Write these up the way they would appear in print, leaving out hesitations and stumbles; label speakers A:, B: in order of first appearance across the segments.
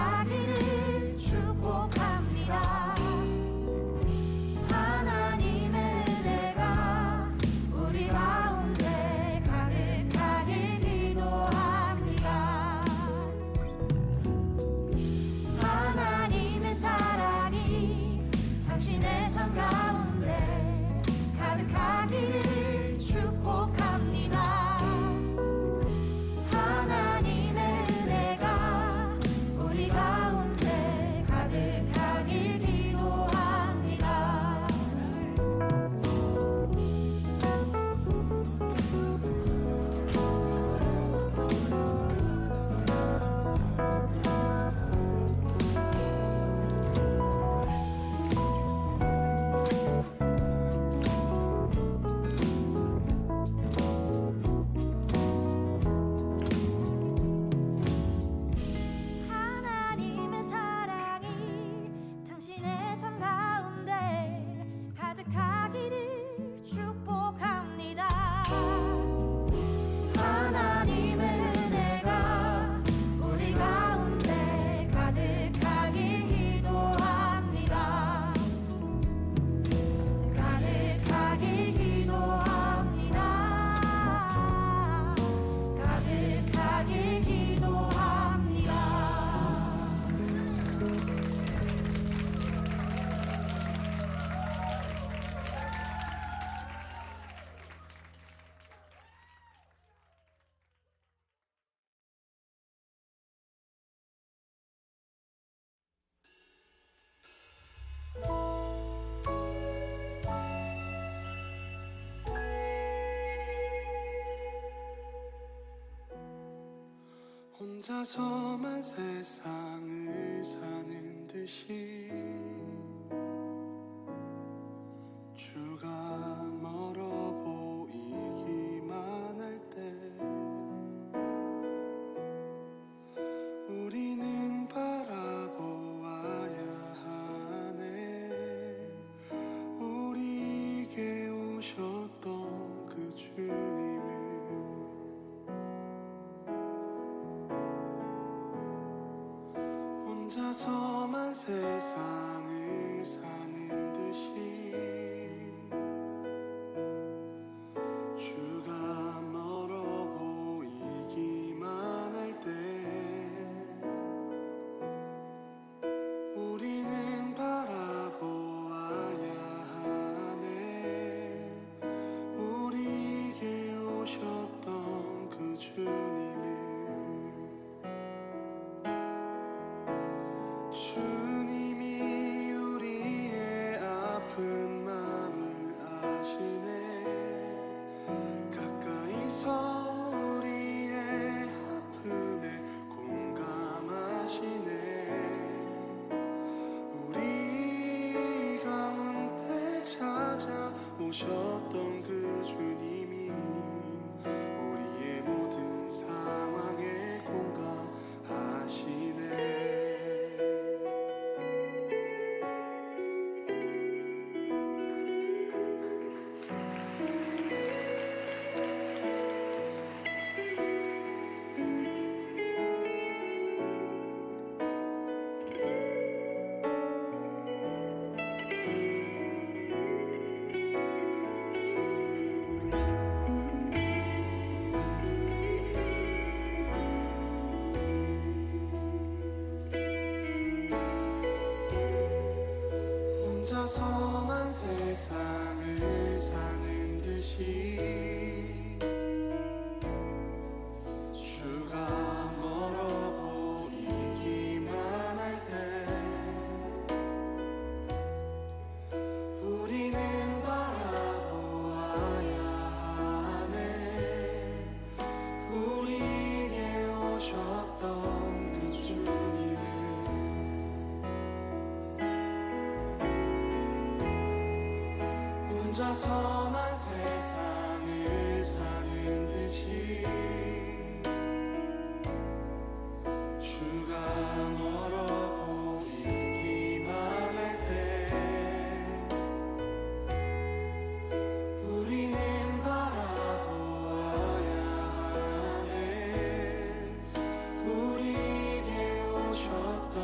A: 가득하기를 축복합니다. 하나님의 은혜가 우리 가운데 가득하길 기도합니다. 하나님의 사랑이 당신의 삶 가운데 가득하기를 축복합니다. 하나님의 은혜가 우리 가운데 가득하길 기도합니다. 하나님의 사랑이 당신의 삶 가운데 가득하기를 축복합니다. 하나님의 은혜가 우리 가운데 가득하길 기도합니다. 가득하길 기도합니다. 가득하길 기도합니다.
B: 혼자서만 세상을 사는 듯이 주가 멀어 보이기만 할 때 우리는 바라보아야 하네. 우리에게 오셨던 그 주님을 혼자서만 세상을 사는 듯이 주가 멀어 보이기만 할 때 우리는 바라보아야 하네. 우리에게 오셨던 그 주님을 주님이 우리의 아픈 마음을 아시네. 가까이서 우리의 아픔에 공감하시네. 우리 가운데 찾아오셨던 그 주님이 우리의 모든 상황에 공감하시네. 혼자서만 세상을 사는 듯이 주가 멀어 보이기만 할 때 우리는 바라보아야 하네. 우리에게 오셨던 그 주님을 혼자서만 세상을 사는 듯이 주가 멀어 보이기만 할 때 우리는 바라보아야 하네. 우리에게 오셨던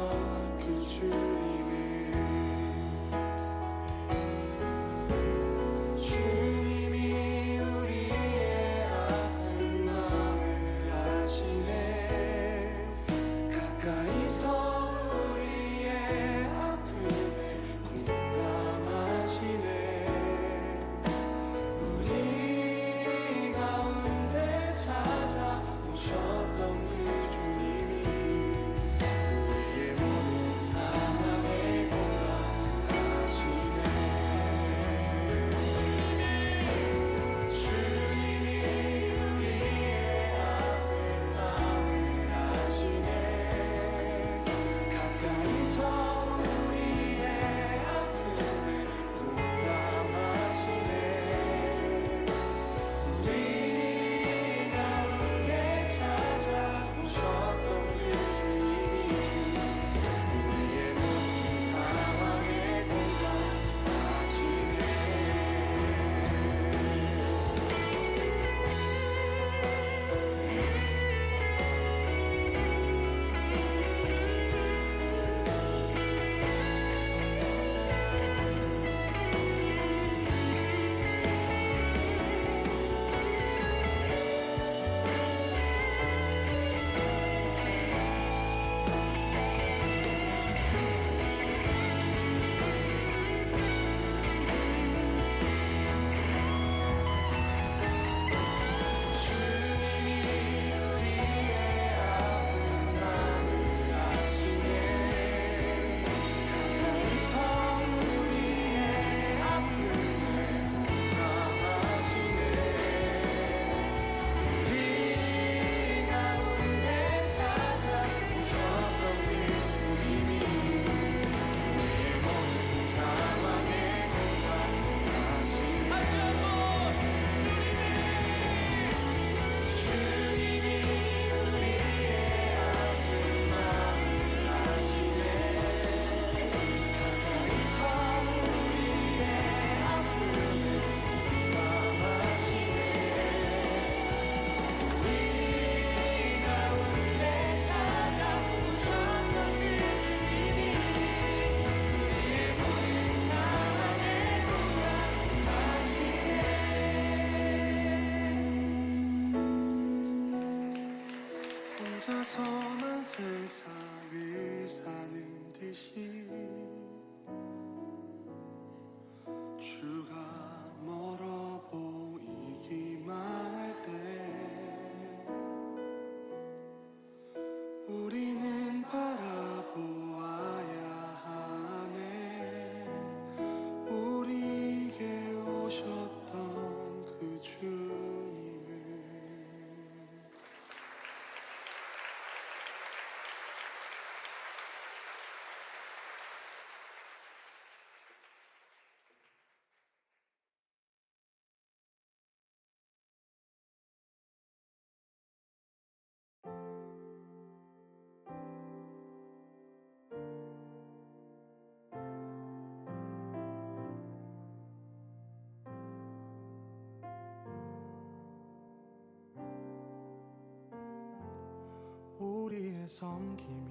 B: 우리의 섬김이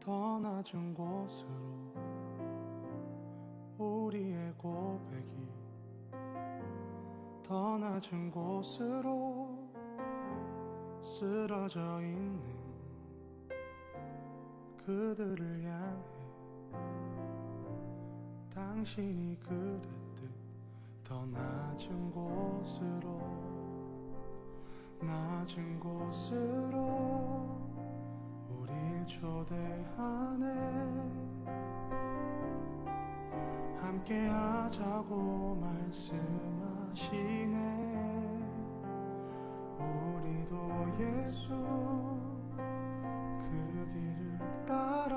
B: 더 낮은 곳으로, 우리의 고백이 더 낮은 곳으로 쓰러져 있는 그들을 향해 당신이 그랬듯 더 낮은 곳으로 우릴 초대하네. 함께 하자고 말씀하시네. 우리도 예수 그 길을 따라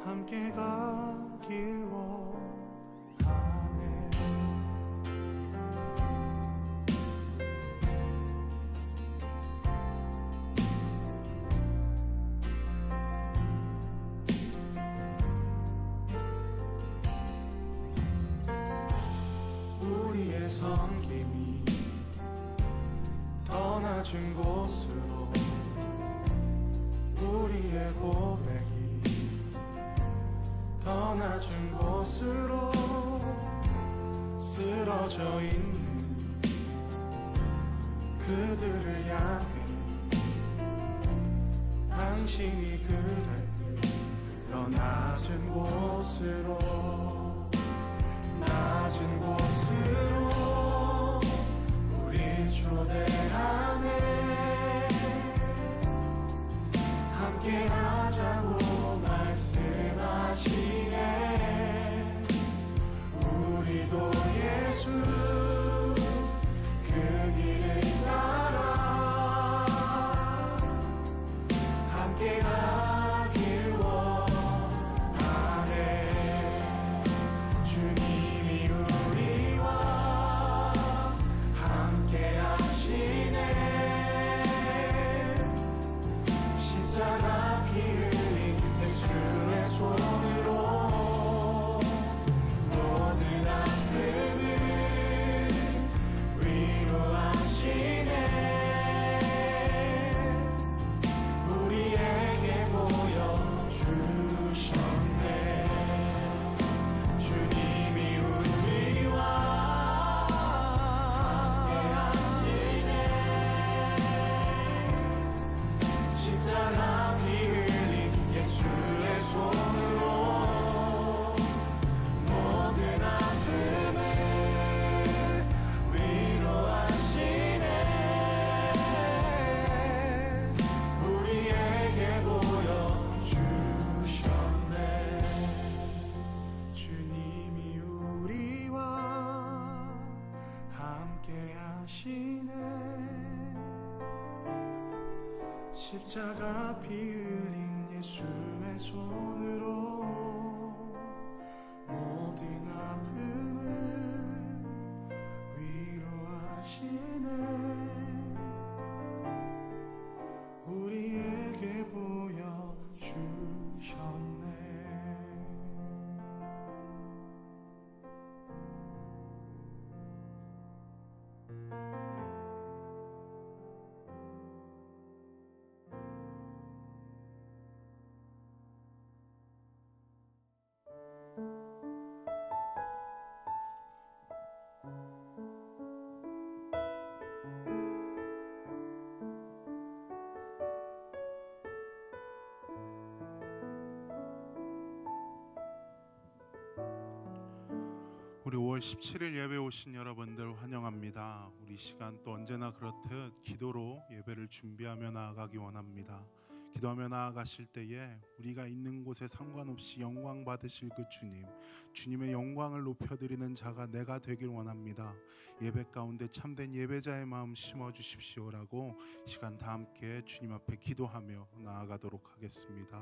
B: 함께 가길 원하네. 우리의 섬김이 더 낮은 곳으로, 우리의 고백이 더 낮은 곳으로 쓰러져 있는 그들을 향해 당신이 그랬듯 더 낮은 곳으로 우릴 초대하네. 함께 하자고 말씀하시네. 우리도 예수 그 길을 따라 함께 가길 원하네. 주님이 우리와 함께 하시네. 십자가 피 흘린 예수의 손으로 모든 아픔을 위로하시네. 우리에게 보여주셨네. 주님이 우리와 함께 하시네. 십자가 피 흘린 예수의 손으로 모든 아픔을 위로하시네. 우리에게 보여주셨네. 주님이 우리와 함께 하시네. 십자가 피 흘린 예수의 손으로 모든 아픔을 위로하시네. 우리에게 보여주셨네.
C: 우리 5월 17일 예배 오신 여러분들 환영합니다. 우리 시간 또 언제나 그렇듯 기도로 예배를 준비하며 나아가기 원합니다. 기도하며 나아가실 때에 우리가 있는 곳에 상관없이 영광 받으실 그 주님의 영광을 높여드리는 자가 내가 되길 원합니다. 예배 가운데 참된 예배자의 마음 심어주십시오라고 시간 다 함께 주님 앞에 기도하며 나아가도록 하겠습니다.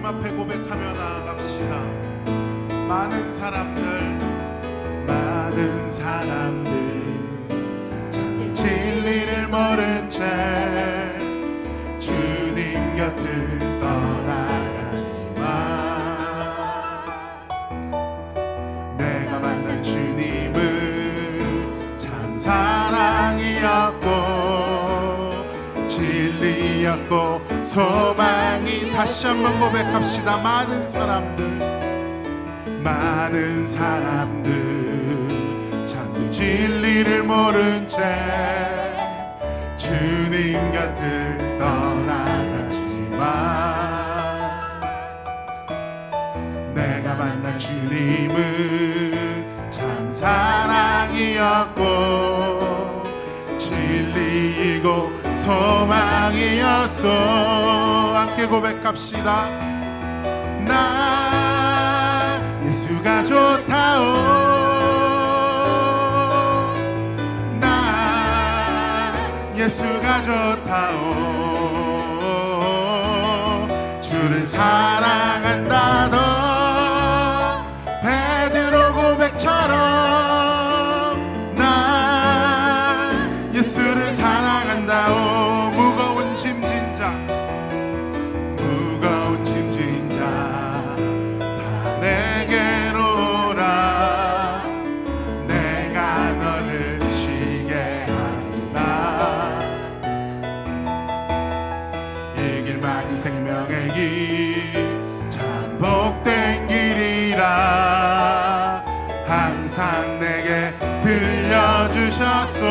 C: 주님 앞에 고백하며 나아갑시다. 많은 사람들 진리를 모른 채 주님 곁을 떠나갔지만 내가 만난 주님은 참 사랑이었고 진리였고 소망이. 다시 한번 고백합시다. 많은 사람들 참 진리를 모른 채 주님 곁을 떠나갔지만 내가 만난 주님은 참 사랑이었고 진리이고 소망이었어. 함께 고백합시다. 나 예수가 좋다오. 나 예수가 좋다오. 주를 사랑한다던 베드로 고백처럼 나 예수를 사랑한다오. 무거운 짐진 자 다 내게로 오라. 내가 너를 쉬게 하리라. 이 길만이 생명의 길 참 복된 길이라 항상 내게 들려주셨소.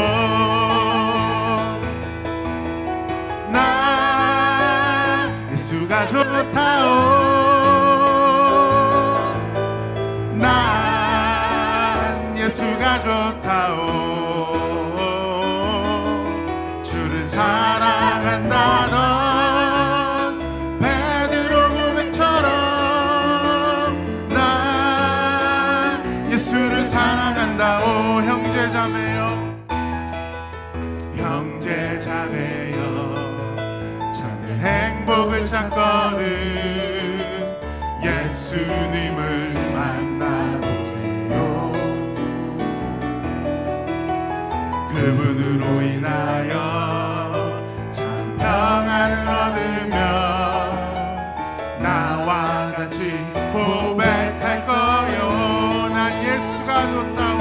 C: 나 예수가 좋다오. 난 예수가 좋다오. 주를 사랑한다던 베드로 고백처럼 난 예수를 사랑한다오. 형제자매여 자네 행복을 찾거든 예수님을 만나보세요. 그분으로 인하여 참 평안을 얻으며 나와 같이 고백할 거요. 난 예수가 좋다오.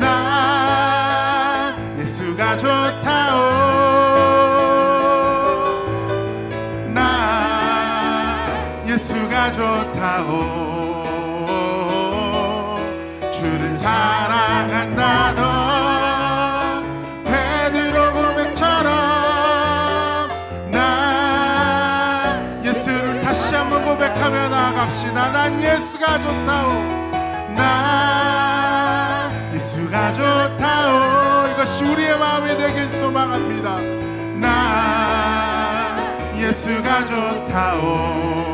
C: 난 예수가 좋다오. 예수가 좋다오. 주를 사랑한다던 베드로 고백처럼 난 예수를 다시 한번 고백하며 나아갑시다. 난 예수가 좋다오. 난 예수가 좋다오. 이것이 우리의 마음이 되길 소망합니다. 난 예수가 좋다오.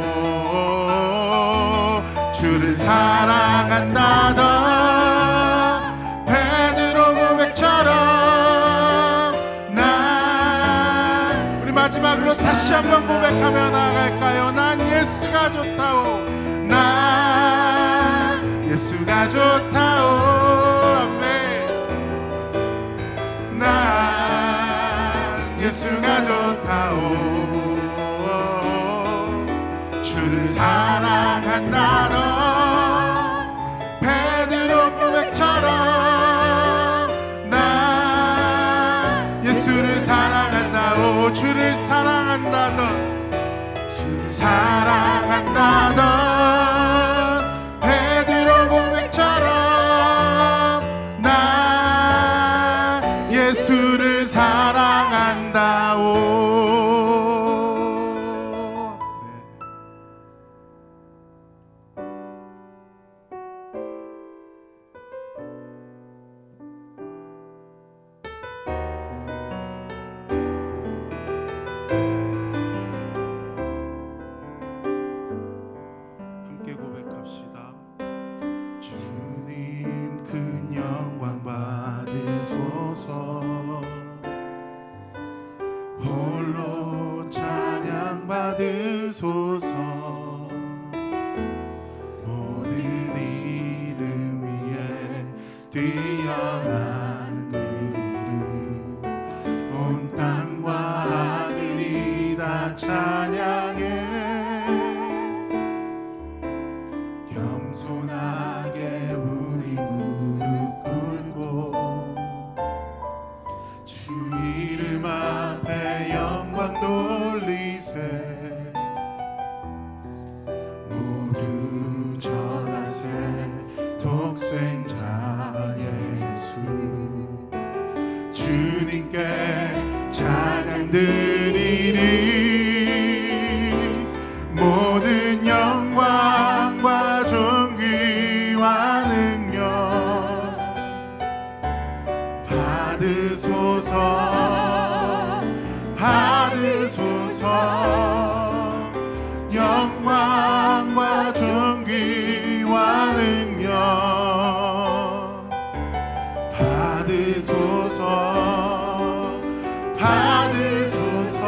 C: 주를 사랑한다던 베드로 고백처럼 난 우리 마지막으로 다시 한번 고백하며 나갈까요? 난 예수가 좋다오. 난 예수가 좋다오. 아멘. 난 예수가 좋다오. 주를 사랑한다던 베드로 고백처럼 난 예수를 사랑한다오. 주를 사랑한다던 베드로 고백처럼 난 예수를 사랑한다오. 받으소서. 모든 이름 위에 뛰어난 그 이름, 온 땅과 하늘이 다 찬양해. 겸손하게 우리 무릎 꿇고 주 이름 앞에 영광 돌리세. 모두 전하세 독생자 예수. 주님께 찬양 드리리. 모든 영광과 존귀와 능력 받으소서. 받으소서. 영광과 존귀와 능력 받으소서. 받으소서.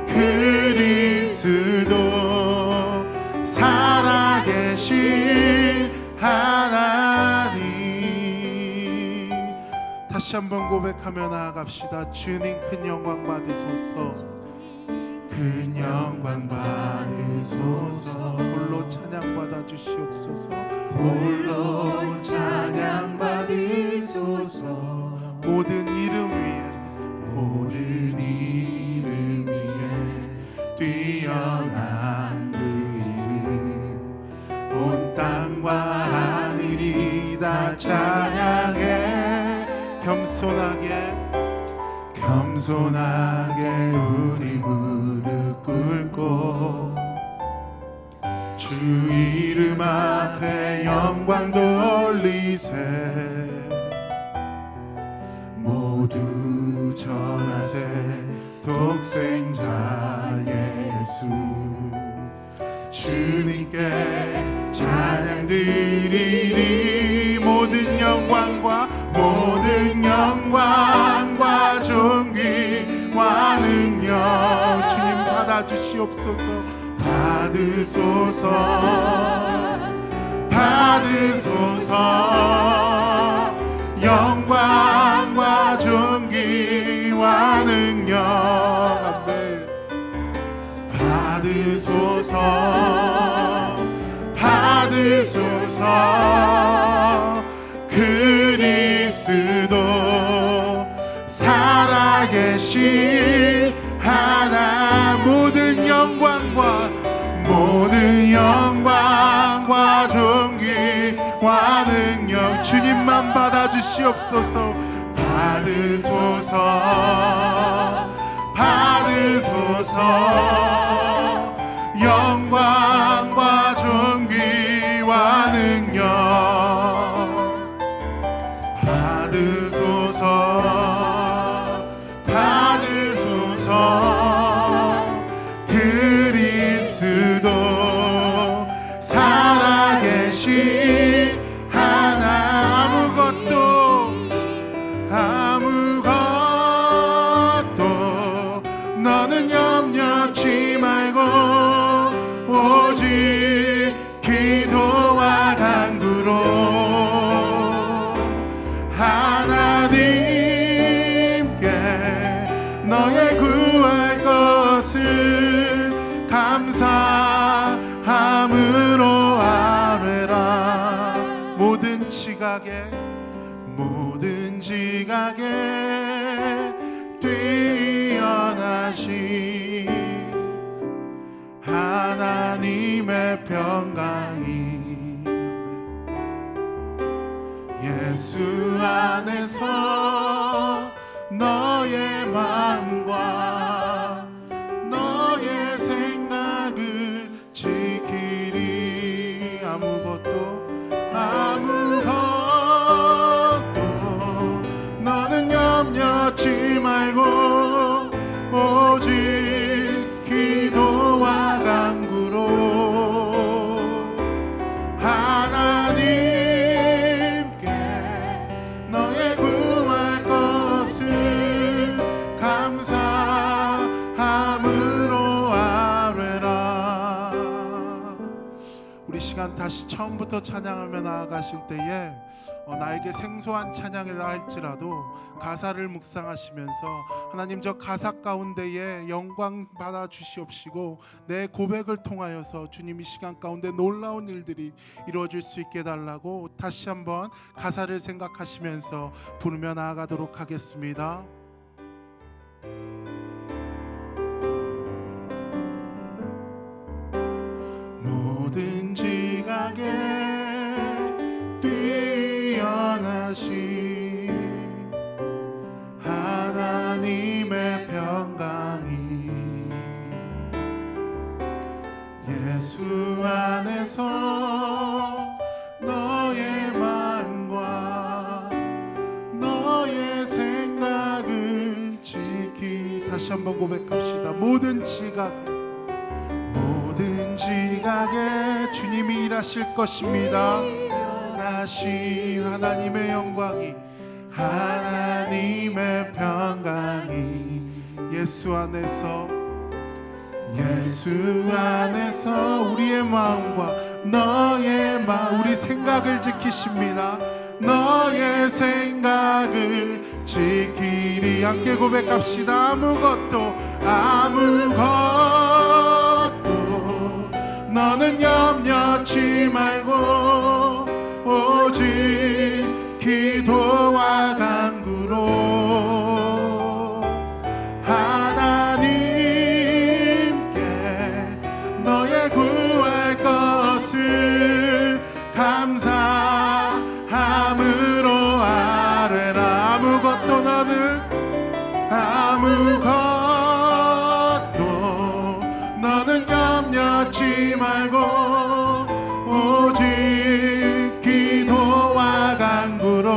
C: 그리스도 살아계신 하나님. 다시 한번 고백하며 나아갑시다. 주님 큰 영광 받으소서. 큰 영광 받으소서. 홀로 찬양 받아 주시옵소서. 홀로 찬양 받으소서. 모든 이름 위에 모든 이름 위에 뛰어난 그 이름, 온 땅과 하늘이 다 찬양해. 겸손하게 우리 무릎 꿇고 주 이름 앞에 영광 돌리세. 모두 전하세 독생자 예수. 주님께 찬양 드리리. 모든 영광과 존귀와 능력 주님 받아주시옵소서. 받으소서. 받으소서. 영광과 존귀와 능력 아멘. 받으소서. 받으소서. 그리스도 살아계신 하나. 모든 영광과 존귀와 능력 주님만 받아주시옵소서. 받으소서. 받으소서. 영광과 존귀와 능력 받으소서. 받으소서. 그리스도 살아계신 하나. 아무것도 너는 염려치 말고 오직 기도와 간구로 하나님께 너의 구할 것을 감사함으로 아뢰라. 모든 지각에 뛰어나신 하나님의 평강이 예수 안에서 너의 마음과 너의 생각을 지키리. 아무것도 너는 염려치 말고 오직 기도와 간구로 하나님께 너의 구할 시간 다시 처음부터 찬양하며 나아가실 때에 나에게 생소한 찬양이라 할지라도 가사를 묵상하시면서 하나님 저 가사 가운데에 영광 받아 주시옵시고 내 고백을 통하여서 주님 이 시간 가운데 놀라운 일들이 이루어질 수 있게 해달라고 다시 한번 가사를 생각하시면서 부르며 나아가도록 하겠습니다. 모든 지각에 뛰어나신 하나님의 평강이 예수 안에서 너의 마음과 너의 생각을 다시 한번 고백합시다. 모든 지각에 주님이 일하실 것입니다. 일하신 하나님의 영광이 하나님의 평강이 예수 안에서 우리의 마음과 너의 마음 우리 생각을 지키십니다. 너의 생각을 지키리. 함께 고백합시다. 아무것도 너는 염려치 말고 오직 기도와 간구로 하나님께 너의 구할 것을 감사함으로 아뢰라. 너는 염려치 말고 오직 기도와 간구로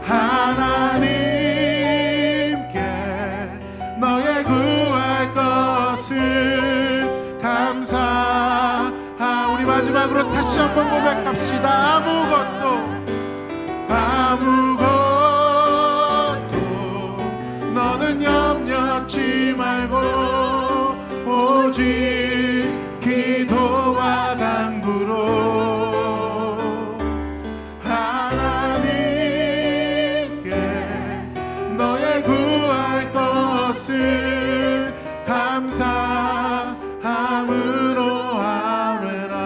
C: 하나님께 너의 구할 것을 우리 마지막으로 다시 한번 고백합시다. 아무것도 너는 염려치 말고 오직 기도와 간구로 하나님께 너의 구할 것을 감사함으로 아뢰라.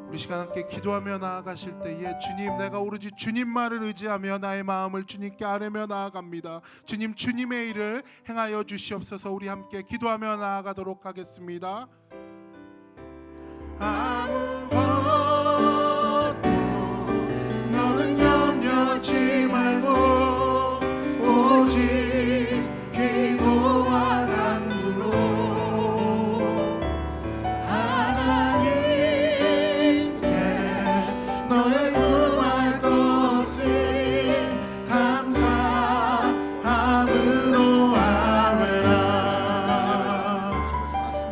C: 우리 시간 함께 기도하며 나아가실 때에 주님, 내가 오로지 주님 말을 의지하며 나의 마음을 주님께 아뢰며 나아갑니다. 주님, 주님의 일을 행하여 주시옵소서. 우리 함께 기도하며 나아가도록 하겠습니다. 아무것도 너는 염려치 말고 오직 기도와 간구로 하나님께 너의 구할 것을 감사함으로 아뢰라.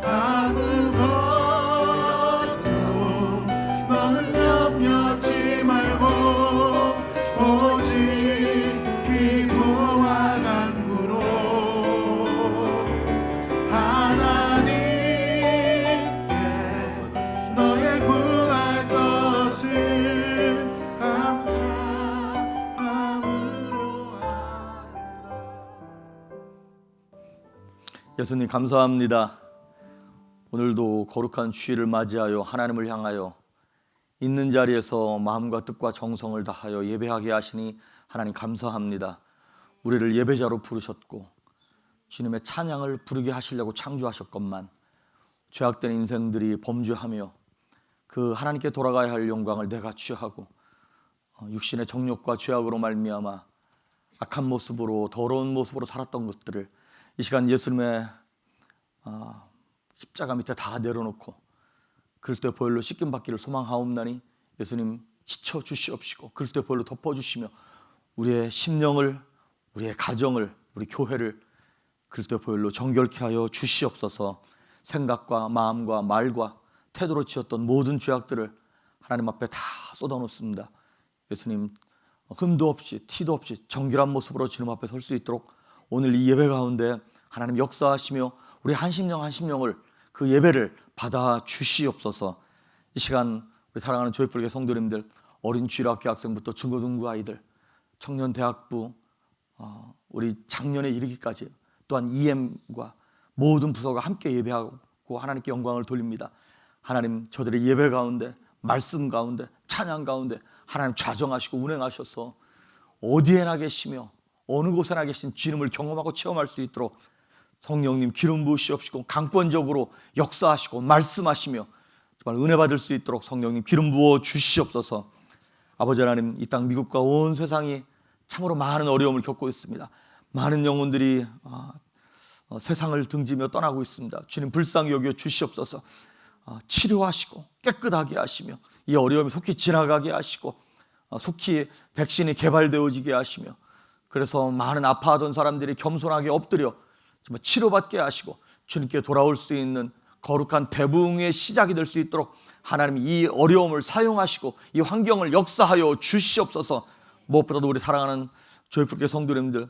C: 아무것도 너는 염려치 말고 오직 기도와 간구로 하나님께 너의 구할 것을 감사함으로 아뢰라.
D: 예수님 감사합니다. 오늘도 거룩한 주일을 맞이하여 하나님을 향하여 있는 자리에서 마음과 뜻과 정성을 다하여 예배하게 하시니 하나님 감사합니다. 우리를 예배자로 부르셨고 주님의 찬양을 부르게 하시려고 창조하셨건만 죄악된 인생들이 범죄하며 그 하나님께 돌아가야 할 영광을 내가 취하고 육신의 정욕과 죄악으로 말미암아 악한 모습으로 더러운 모습으로 살았던 것들을 이 시간 예수님의 십자가 밑에 다 내려놓고 그리스도의 보혈로 씻김 받기를 소망하옵나니 예수님 씻어 주시옵시고 그리스도의 보혈로 덮어주시며 우리의 심령을, 우리의 가정을, 우리 교회를 그리스도의 보혈로 정결케 하여 주시옵소서. 생각과 마음과 말과 태도로 지었던 모든 죄악들을 하나님 앞에 다 쏟아놓습니다. 예수님 흠도 없이 티도 없이 정결한 모습으로 주님 앞에 설 수 있도록 오늘 이 예배 가운데 하나님 역사하시며 우리 한 심령 한 심령을 그 예배를 받아 주시옵소서. 이 시간 우리 사랑하는 조이풀교회 성도님들, 어린 주일학교 학생부터 중고등부 아이들, 청년 대학부, 우리 작년에 이르기까지 또한 EM과 모든 부서가 함께 예배하고 하나님께 영광을 돌립니다. 하나님, 저들의 예배 가운데, 말씀 가운데, 찬양 가운데 하나님 좌정하시고 운행하셔서 어디에나 계시며 어느 곳에나 계신 주님을 경험하고 체험할 수 있도록 성령님 기름 부으시옵시고 강권적으로 역사하시고 말씀하시며 정말 은혜 받을 수 있도록 성령님 기름 부어 주시옵소서. 아버지 하나님, 이 땅 미국과 온 세상이 참으로 많은 어려움을 겪고 있습니다. 많은 영혼들이 세상을 등지며 떠나고 있습니다. 주님 불쌍히 여겨 주시옵소서. 치료하시고 깨끗하게 하시며 이 어려움이 속히 지나가게 하시고 속히 백신이 개발되어지게 하시며, 그래서 많은 아파하던 사람들이 겸손하게 엎드려 정말 치료받게 하시고 주님께 돌아올 수 있는 거룩한 대부흥의 시작이 될 수 있도록 하나님이 이 어려움을 사용하시고 이 환경을 역사하여 주시옵소서. 무엇보다도 우리 사랑하는 조이풀교회 성도님들,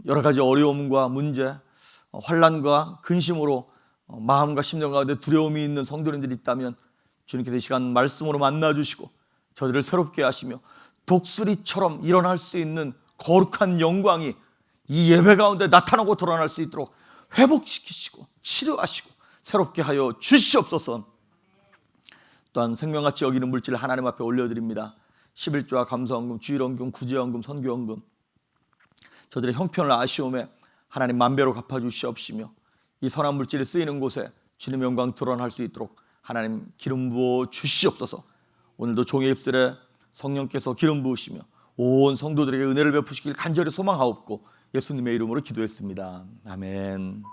D: 여러 가지 어려움과 문제, 환난과 근심으로 마음과 심령 가운데 두려움이 있는 성도님들이 있다면 주님께서 이 시간 말씀으로 만나주시고 저들을 새롭게 하시며 독수리처럼 일어날 수 있는 거룩한 영광이 이 예배 가운데 나타나고 드러날 수 있도록 회복시키시고 치료하시고 새롭게 하여 주시옵소서. 또한 생명같이 여기는 물질을 하나님 앞에 올려드립니다. 11조와 감사헌금, 주일헌금, 구제헌금, 선교헌금, 저들의 형편을 아시오매 하나님 만배로 갚아주시옵시며 이 선한 물질이 쓰이는 곳에 주님의 영광 드러날 수 있도록 하나님 기름 부어 주시옵소서. 오늘도 종의 입술에 성령께서 기름 부으시며 온 성도들에게 은혜를 베푸시길 간절히 소망하옵고 예수님의 이름으로 기도했습니다. 아멘.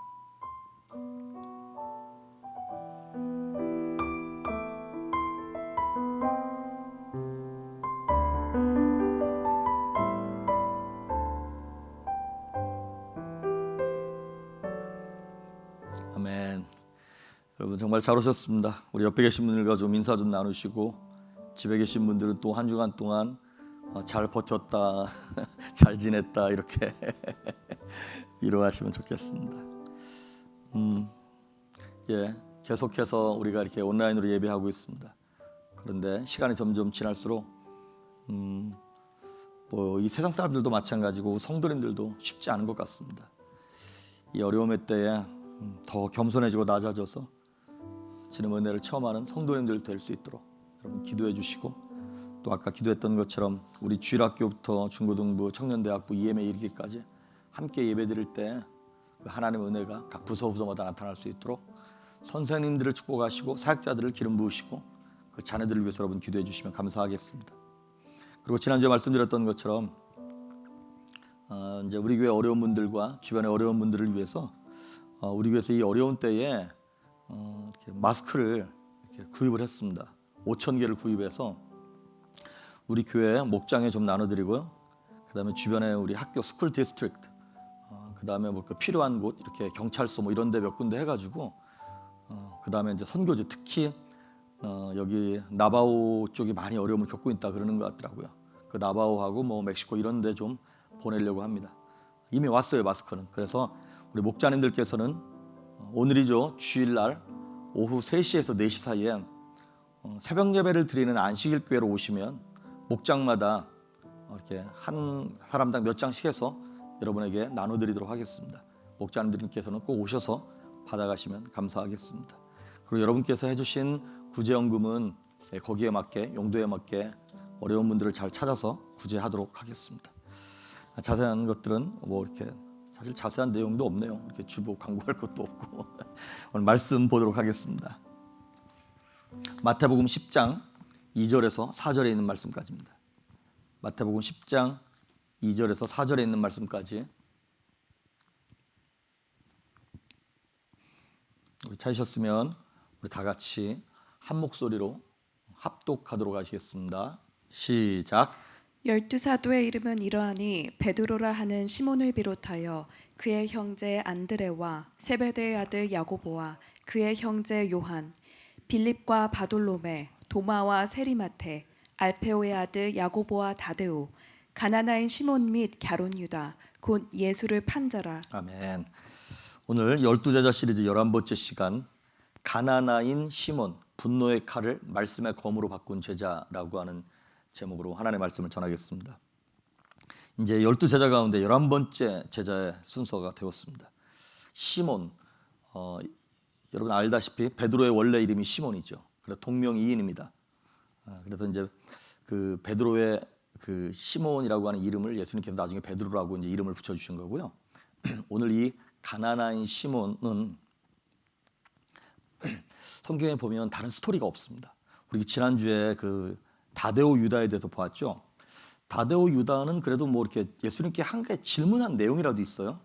D: 아멘. 여러분 정말 잘 오셨습니다. 우리 옆에 계신 분들과 좀 인사 좀 나누시고, 집에 계신 분들은 또 한 주간 동안 잘 버텼다, 잘 지냈다 이렇게 위로하시면 좋겠습니다. 계속해서 우리가 이렇게 온라인으로 예배하고 있습니다. 그런데 시간이 점점 지날수록 이 세상 사람들도 마찬가지고 성도님들도 쉽지 않은 것 같습니다. 이 어려움의 때에 더 겸손해지고 낮아져서 주님의 은혜를 체험하는 성도님들 될 수 있도록 여러분 기도해 주시고, 또 아까 기도했던 것처럼 우리 주일학교부터 중고등부, 청년대학부, EM에 이르기까지 함께 예배드릴 때 하나님의 은혜가 각 부서 부서마다 나타날 수 있도록 선생님들을 축복하시고 사역자들을 기름 부으시고 그 자녀들을 위해서 여러분 기도해 주시면 감사하겠습니다. 그리고 지난주에 말씀드렸던 것처럼 이제 우리 교회 어려운 분들과 주변의 어려운 분들을 위해서 우리 교회에서 이 어려운 때에 이렇게 마스크를 이렇게 구입을 했습니다. 5,000개를 구입해서 우리 교회 목장에 좀 나눠드리고요. 그 다음에 주변에 우리 학교 스쿨 디스트릭트, 그 다음에 뭐 필요한 곳 이렇게 경찰서 뭐 이런 데 몇 군데 해가지고 그 다음에 이제 선교지, 특히 여기 나바오 쪽이 많이 어려움을 겪고 있다 그러는 것 같더라고요. 그 나바오하고 뭐 멕시코 이런 데 좀 보내려고 합니다. 이미 왔어요, 마스크는. 그래서 우리 목자님들께서는 오늘이죠, 주일날 오후 3시에서 4시 사이에 새벽 예배를 드리는 안식일 교회로 오시면 목장마다 이렇게 한 사람당 몇 장씩 해서 여러분에게 나눠드리도록 하겠습니다. 목자님들께서는 꼭 오셔서 받아가시면 감사하겠습니다. 그리고 여러분께서 해주신 구제연금은 거기에 맞게, 용도에 맞게 어려운 분들을 잘 찾아서 구제하도록 하겠습니다. 자세한 것들은 뭐 이렇게 사실 자세한 내용도 없네요. 이렇게 주보 광고할 것도 없고 오늘 말씀 보도록 하겠습니다. 마태복음 10장 2절에서 4절에 있는 말씀까지입니다. 마태복음 10장 2절에서 4절에 있는 말씀까지 우리 찾으셨으면 우리 다 같이 한 목소리로 합독하도록 하시겠습니다. 시작.
E: 12사도의 이름은 이러하니 베드로라 하는 시몬을 비롯하여 그의 형제 안드레와 세베대의 아들 야고보와 그의 형제 요한, 빌립과 바돌로메, 도마와 세리마테, 알페오의 아들 야고보와 다데오, 가나나인 시몬 및 갸론 유다, 곧 예수를 판 자라.
D: 아멘. 오늘 12제자 시리즈 11번째 시간 가나나인 시몬, 분노의 칼을 말씀의 검으로 바꾼 제자라고 하는 제목으로 하나님의 말씀을 전하겠습니다. 이제 12제자 가운데 11번째 제자의 순서가 되었습니다. 시몬, 여러분 알다시피 베드로의 원래 이름이 시몬이죠. 그래서 동명이인입니다. 그래서 이제 그 베드로의 그 시몬이라고 하는 이름을 예수님께서 나중에 베드로라고 이제 이름을 붙여주신 거고요. 오늘 이 가나나인 시몬은 성경에 보면 다른 스토리가 없습니다. 우리 지난주에 그 다데오 유다에 대해서 보았죠. 다데오 유다는 그래도 뭐 이렇게 예수님께 한 가지 질문한 내용이라도 있어요.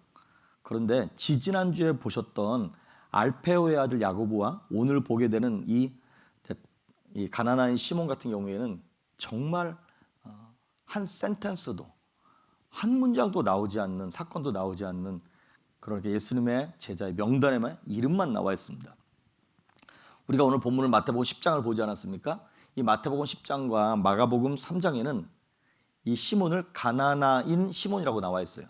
D: 그런데 지지난주에 보셨던 알페오의 아들 야고보와 오늘 보게 되는 이 가나나인 시몬 같은 경우에는 정말 한 센텐스도 한 문장도 나오지 않는, 사건도 나오지 않는 그런 예수님의 제자의 명단에만 이름만 나와 있습니다. 우리가 오늘 본문을 마태복음 10장을 보지 않았습니까? 이 마태복음 10장과 마가복음 3장에는 이 시몬을 가나나인 시몬이라고 나와 있어요.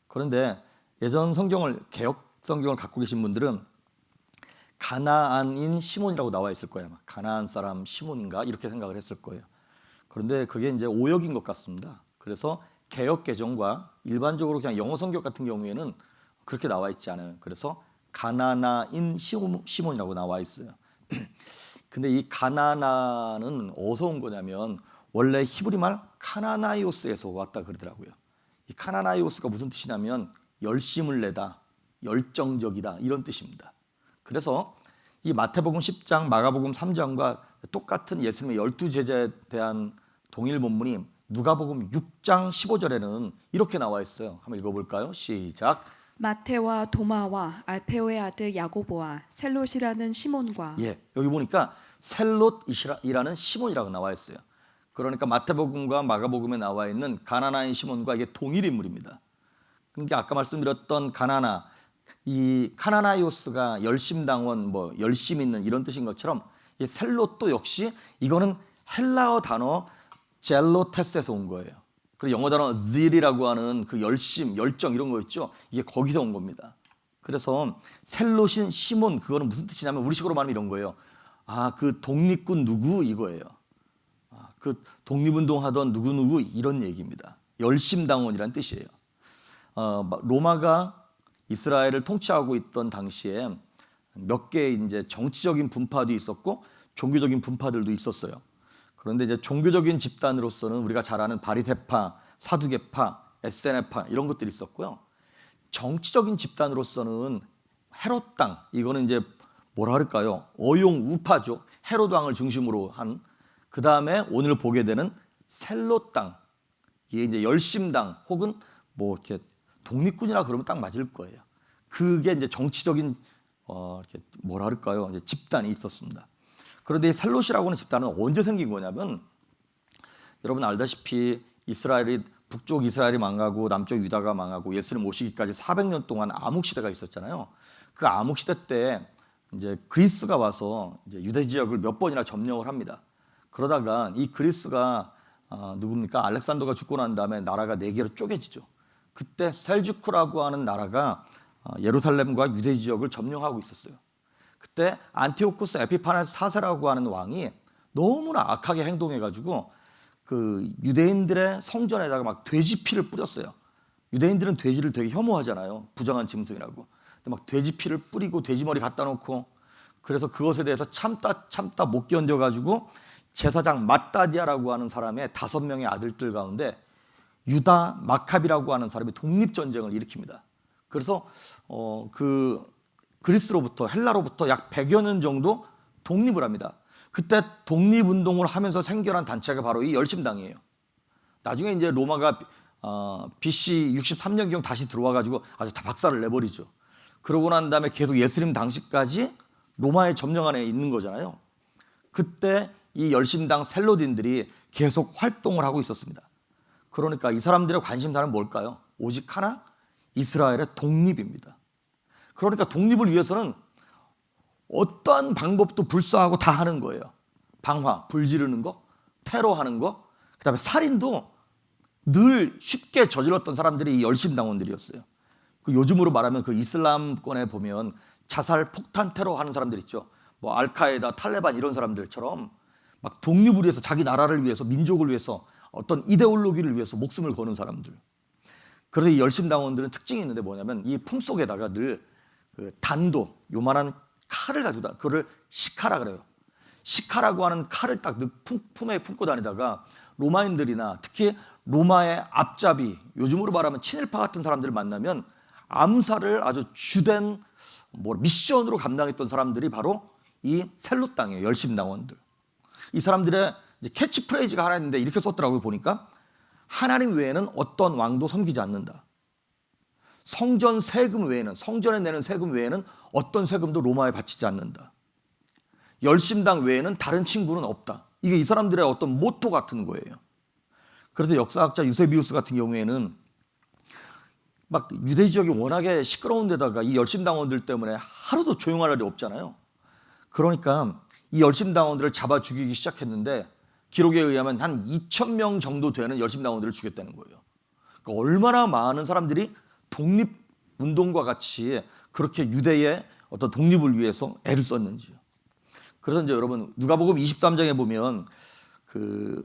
D: 그런데 예전 성경을, 개역 성경을 갖고 계신 분들은 가나안인 시몬이라고 나와 있을 거예요. 가나안 사람 시몬인가 이렇게 생각을 했을 거예요. 그런데 그게 이제 오역인 것 같습니다. 그래서 개역 개정과 일반적으로 그냥 영어 성경 같은 경우에는 그렇게 나와 있지 않아요. 그래서 가나나인 시몬이라고 나와 있어요. 근데 이 가나나는 어디서 온 거냐면 원래 히브리 말 카나나이오스에서 왔다 그러더라고요. 이 카나나이오스가 무슨 뜻이냐면 열심을 내다, 열정적이다 이런 뜻입니다. 그래서 이 마태복음 10장, 마가복음 3장과 똑같은 예수님의 12제자에 대한 동일 본문이 누가복음 6장 15절에는 이렇게 나와 있어요. 한번 읽어볼까요? 시작.
E: 마테와 도마와 알페오의 아들 야고보와 셀롯이라는 시몬과
D: 예, 여기 보니까 셀롯이라는 시몬이라고 나와 있어요. 그러니까 마태복음과 마가복음에 나와 있는 가나나인 시몬과 이게 동일 인물입니다. 그러니까 아까 말씀드렸던 가나나, 이 카나나이오스가 열심당원, 뭐 열심 있는 이런 뜻인 것처럼 이 셀롯도 역시 이거는 헬라어 단어 젤로테스에서 온 거예요. 그리고 영어 단어 zeal이라고 하는 그 열심, 열정 이런 거 있죠. 이게 거기서 온 겁니다. 그래서 셀롯인 시몬 그거는 무슨 뜻이냐면 우리식으로 말하면 이런 거예요. 아, 그 독립군 누구 이거예요. 아, 그 독립운동하던 누구 이런 얘기입니다. 열심당원이란 뜻이에요. 로마가 이스라엘을 통치하고 있던 당시에 몇 개의 이제 정치적인 분파도 있었고 종교적인 분파들도 있었어요. 그런데 이제 종교적인 집단으로서는 우리가 잘 아는 바리새파, 사두개파, 에세네파 이런 것들이 있었고요. 정치적인 집단으로서는 헤롯 당, 이거는 이제 뭐라 할까요? 어용 우파죠. 헤롯 왕을 중심으로 한, 그 다음에 오늘 보게 되는 셀롯 당, 이게 이제 열심당 혹은 뭐 이렇게 독립군이라 그러면 딱 맞을 거예요. 그게 이제 정치적인 이렇게 뭐라 할까요? 이제 집단이 있었습니다. 그런데 이 셀롯이라고 하는 집단은 언제 생긴 거냐면 여러분 알다시피 이스라엘이 북쪽 이스라엘이 망하고 남쪽 유다가 망하고 예수님 오시기까지 400년 동안 암흑 시대가 있었잖아요. 그 암흑 시대 때 이제 그리스가 와서 이제 유대 지역을 몇 번이나 점령을 합니다. 그러다가 이 그리스가 누굽니까? 알렉산더가 죽고 난 다음에 나라가 4개로 쪼개지죠. 그때 셀주크라고 하는 나라가 예루살렘과 유대 지역을 점령하고 있었어요. 그때 안티오쿠스 에피파네스 4세라고 하는 왕이 너무나 악하게 행동해가지고 그 유대인들의 성전에다가 막 돼지 피를 뿌렸어요. 유대인들은 돼지를 되게 혐오하잖아요. 부정한 짐승이라고. 근데 막 돼지 피를 뿌리고 돼지 머리 갖다 놓고 그래서 그것에 대해서 참다 못 견뎌가지고 제사장 마따디아라고 하는 사람의 5명의 아들들 가운데 유다 마카비라고 하는 사람이 독립전쟁을 일으킵니다. 그래서 그 그리스로부터 헬라로부터 약 100여 년 정도 독립을 합니다. 그때 독립운동을 하면서 생겨난 단체가 바로 이 열심당이에요. 나중에 이제 로마가 BC 63년경 다시 들어와가지고 아주 다 박살을 내버리죠. 그러고 난 다음에 계속 예수님 당시까지 로마의 점령 안에 있는 거잖아요. 그때 이 열심당 셀로딘들이 계속 활동을 하고 있었습니다. 그러니까 이 사람들의 관심사는 뭘까요? 오직 하나, 이스라엘의 독립입니다. 그러니까 독립을 위해서는 어떠한 방법도 불사하고 다 하는 거예요. 방화, 불 지르는 거, 테러하는 거, 그다음에 살인도 늘 쉽게 저질렀던 사람들이 이 열심당원들이었어요. 그 요즘으로 말하면 그 이슬람권에 보면 자살, 폭탄 테러 하는 사람들 있죠. 뭐 알카에다, 탈레반 이런 사람들처럼 막 독립을 위해서, 자기 나라를 위해서, 민족을 위해서, 어떤 이데올로기를 위해서 목숨을 거는 사람들. 그래서 이 열심당원들은 특징이 있는데 뭐냐면 이 품속에다가 늘 그 단도, 요만한 칼을 가지고 그거를 시카라 그래요. 시카라고 하는 칼을 딱 품에 품고 다니다가 로마인들이나 특히 로마의 앞잡이, 요즘으로 말하면 친일파 같은 사람들을 만나면 암살을 아주 주된 미션으로 감당했던 사람들이 바로 이 셀롯당이에요. 열심당원들. 이 사람들의 이제 캐치프레이즈가 하나 있는데 이렇게 썼더라고요. 보니까 하나님 외에는 어떤 왕도 섬기지 않는다. 성전 세금 외에는, 성전에 내는 세금 외에는 어떤 세금도 로마에 바치지 않는다. 열심당 외에는 다른 친구는 없다. 이게 이 사람들의 어떤 모토 같은 거예요. 그래서 역사학자 유세비우스 같은 경우에는 막 유대 지역이 워낙에 시끄러운 데다가 이 열심당원들 때문에 하루도 조용할 날이 없잖아요. 그러니까 이 열심당원들을 잡아 죽이기 시작했는데 기록에 의하면 한 2,000명 정도 되는 열심당원들을 죽였다는 거예요. 그러니까 얼마나 많은 사람들이 독립운동과 같이 그렇게 유대의 어떤 독립을 위해서 애를 썼는지요. 그래서 이제 여러분 누가복음 23장에 보면 그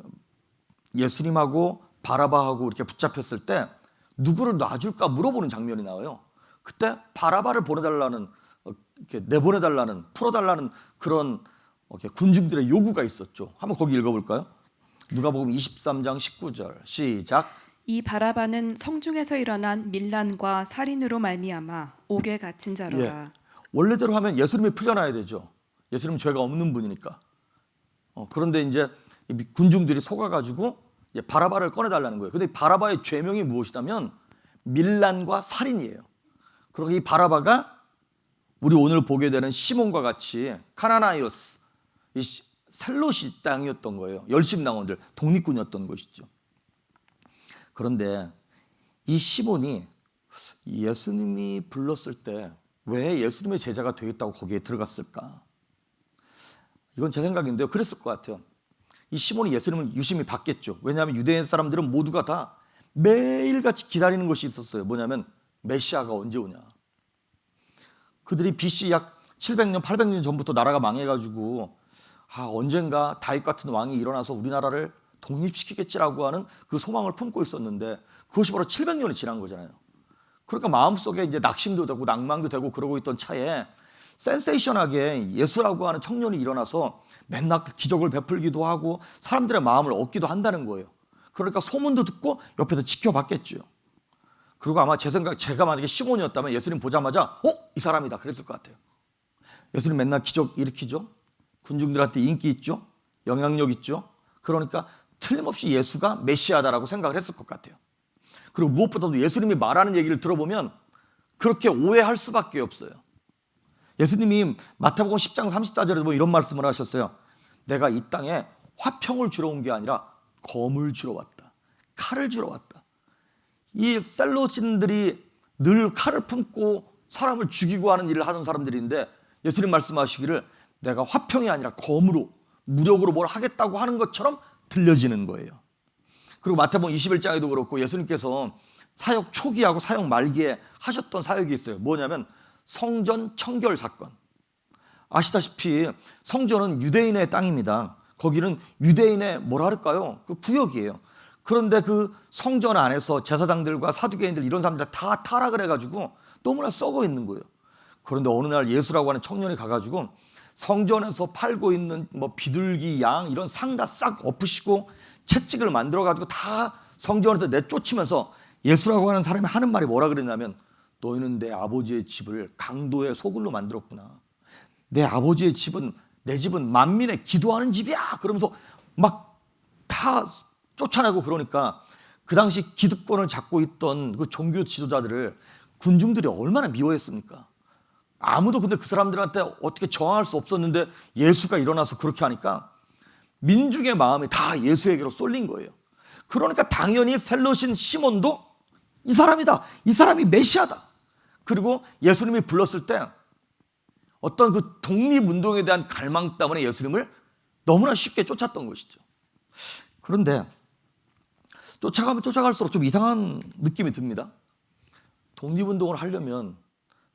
D: 예수님하고 바라바하고 이렇게 붙잡혔을 때 누구를 놔줄까 물어보는 장면이 나와요. 그때 바라바를 보내달라는, 이렇게 내보내달라는, 풀어달라는 그런 군중들의 요구가 있었죠. 한번 거기 읽어볼까요? 누가복음 23장 19절 시작.
E: 이 바라바는 성중에서 일어난 밀란과 살인으로 말미암아 옥에 갇힌 자로라.
D: 예. 원래대로 하면 예수님이 풀려나야 되죠. 예수님은 죄가 없는 분이니까. 그런데 이제 군중들이 속아가지고 바라바를 꺼내달라는 거예요. 근데 바라바의 죄명이 무엇이냐면 밀란과 살인이에요. 그리고 이 바라바가 우리 오늘 보게 되는 시몬과 같이 카나나이오스, 이 셀롯이 땅이었던 거예요. 열심당원들, 독립군이었던 것이죠. 그런데 이 시몬이 예수님이 불렀을 때 왜 예수님의 제자가 되겠다고 거기에 들어갔을까? 이건 제 생각인데요. 그랬을 것 같아요. 이 시몬이 예수님을 유심히 봤겠죠. 왜냐하면 유대인 사람들은 모두가 다 매일같이 기다리는 것이 있었어요. 뭐냐면 메시아가 언제 오냐. 그들이 BC 약 700년, 800년 전부터 나라가 망해가지고 언젠가 다윗 같은 왕이 일어나서 우리나라를 독립시키겠지라고 하는 그 소망을 품고 있었는데 그것이 바로 700년이 지난 거잖아요. 그러니까 마음속에 이제 낙심도 되고 낭망도 되고 그러고 있던 차에 센세이션하게 예수라고 하는 청년이 일어나서 맨날 기적을 베풀기도 하고 사람들의 마음을 얻기도 한다는 거예요. 그러니까 소문도 듣고 옆에서 지켜봤겠죠. 그리고 아마 제 생각, 제가 만약에 시몬이었다면 예수님 보자마자 이 사람이다 그랬을 것 같아요. 예수님 맨날 기적 일으키죠. 군중들한테 인기 있죠. 영향력 있죠. 그러니까 틀림없이 예수가 메시아다라고 생각을 했을 것 같아요. 그리고 무엇보다도 예수님이 말하는 얘기를 들어보면 그렇게 오해할 수밖에 없어요. 예수님이 마태복음 10장 34절에 보면 이런 말씀을 하셨어요. 내가 이 땅에 화평을 주러 온 게 아니라 검을 주러 왔다. 칼을 주러 왔다. 이 셀롯인들이 늘 칼을 품고 사람을 죽이고 하는 일을 하는 사람들인데 예수님 말씀하시기를 내가 화평이 아니라 검으로, 무력으로 뭘 하겠다고 하는 것처럼 들려지는 거예요. 그리고 마태복음 21장에도 그렇고 예수님께서 사역 초기하고 사역 말기에 하셨던 사역이 있어요. 뭐냐면 성전 청결 사건. 아시다시피 성전은 유대인의 땅입니다. 거기는 유대인의 뭐랄까요? 그 구역이에요. 그런데 그 성전 안에서 제사장들과 사두개인들 이런 사람들 다 타락을 해가지고 너무나 썩어 있는 거예요. 그런데 어느 날 예수라고 하는 청년이 가가지고 성전에서 팔고 있는 뭐 비둘기, 양 이런 상 다 싹 엎으시고 채찍을 만들어가지고 다 성전에서 내쫓으면서 예수라고 하는 사람이 하는 말이 뭐라 그랬냐면 너희는 내 아버지의 집을 강도의 소굴로 만들었구나. 내 아버지의 집은, 내 집은 만민의 기도하는 집이야. 그러면서 막 다 쫓아내고 그러니까 그 당시 기득권을 잡고 있던 그 종교 지도자들을 군중들이 얼마나 미워했습니까? 아무도 근데 그 사람들한테 어떻게 저항할 수 없었는데 예수가 일어나서 그렇게 하니까 민중의 마음이 다 예수에게로 쏠린 거예요. 그러니까 당연히 셀롯인 시몬도 이 사람이다. 이 사람이 메시아다. 그리고 예수님이 불렀을 때 어떤 그 독립운동에 대한 갈망 때문에 예수님을 너무나 쉽게 쫓았던 것이죠. 그런데 쫓아가면 쫓아갈수록 좀 이상한 느낌이 듭니다. 독립운동을 하려면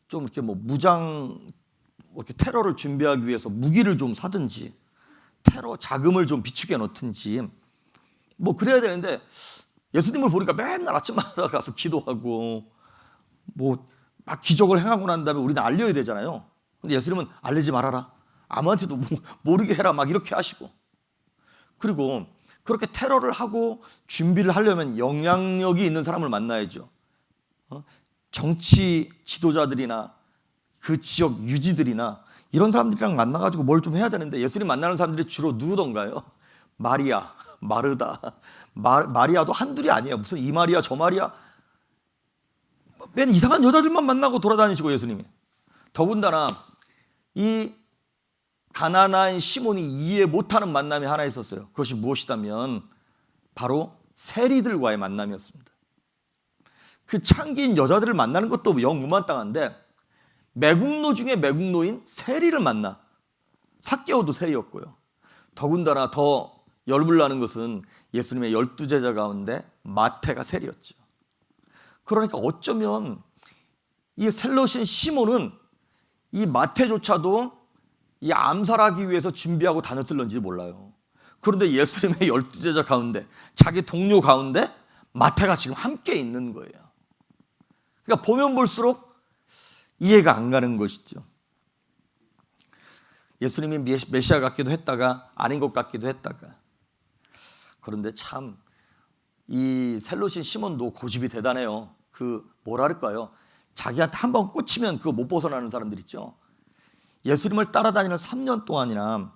D: 좀 이렇게 뭐 무장 뭐 이렇게 테러를 준비하기 위해서 무기를 좀 사든지 테러 자금을 좀 비축해 놓든지 뭐 그래야 되는데 예수님을 보니까 맨날 아침마다 가서 기도하고 뭐 막 기적을 행하고 난 다음에 우리는 알려야 되잖아요. 근데 예수님은 알리지 말아라. 아무한테도 모르게 해라. 막 이렇게 하시고. 그리고 그렇게 테러를 하고 준비를 하려면 영향력이 있는 사람을 만나야죠. 정치 지도자들이나 그 지역 유지들이나 이런 사람들이랑 만나가지고 뭘 좀 해야 되는데 예수님 만나는 사람들이 주로 누구던가요? 마리아, 마르다. 마리아도 한둘이 아니에요. 무슨 이 마리아 저 마리아 맨 이상한 여자들만 만나고 돌아다니시고 예수님이. 더군다나 이 가난한 시몬이 이해 못하는 만남이 하나 있었어요. 그것이 무엇이다면 바로 세리들과의 만남이었습니다. 그 창기인 여자들을 만나는 것도 영 무만땅한데 매국노 중에 매국노인 세리를 만나. 삭개오도 세리였고요. 더군다나 더 열불나는 것은 예수님의 12제자 가운데 마태가 세리였죠. 그러니까 어쩌면 이 셀롯인 시몬은 이 마태조차도 이 암살하기 위해서 준비하고 다녔을런지 몰라요. 그런데 예수님의 12제자 가운데 자기 동료 가운데 마태가 지금 함께 있는 거예요. 그러니까 보면 볼수록 이해가 안 가는 것이죠. 예수님이 메시아 같기도 했다가 아닌 것 같기도 했다가. 그런데 참 이 셀롯인 시몬도 고집이 대단해요. 그 뭐랄까요? 자기한테 한번 꽂히면 그거 못 벗어나는 사람들 있죠. 예수님을 따라다니는 3년 동안이나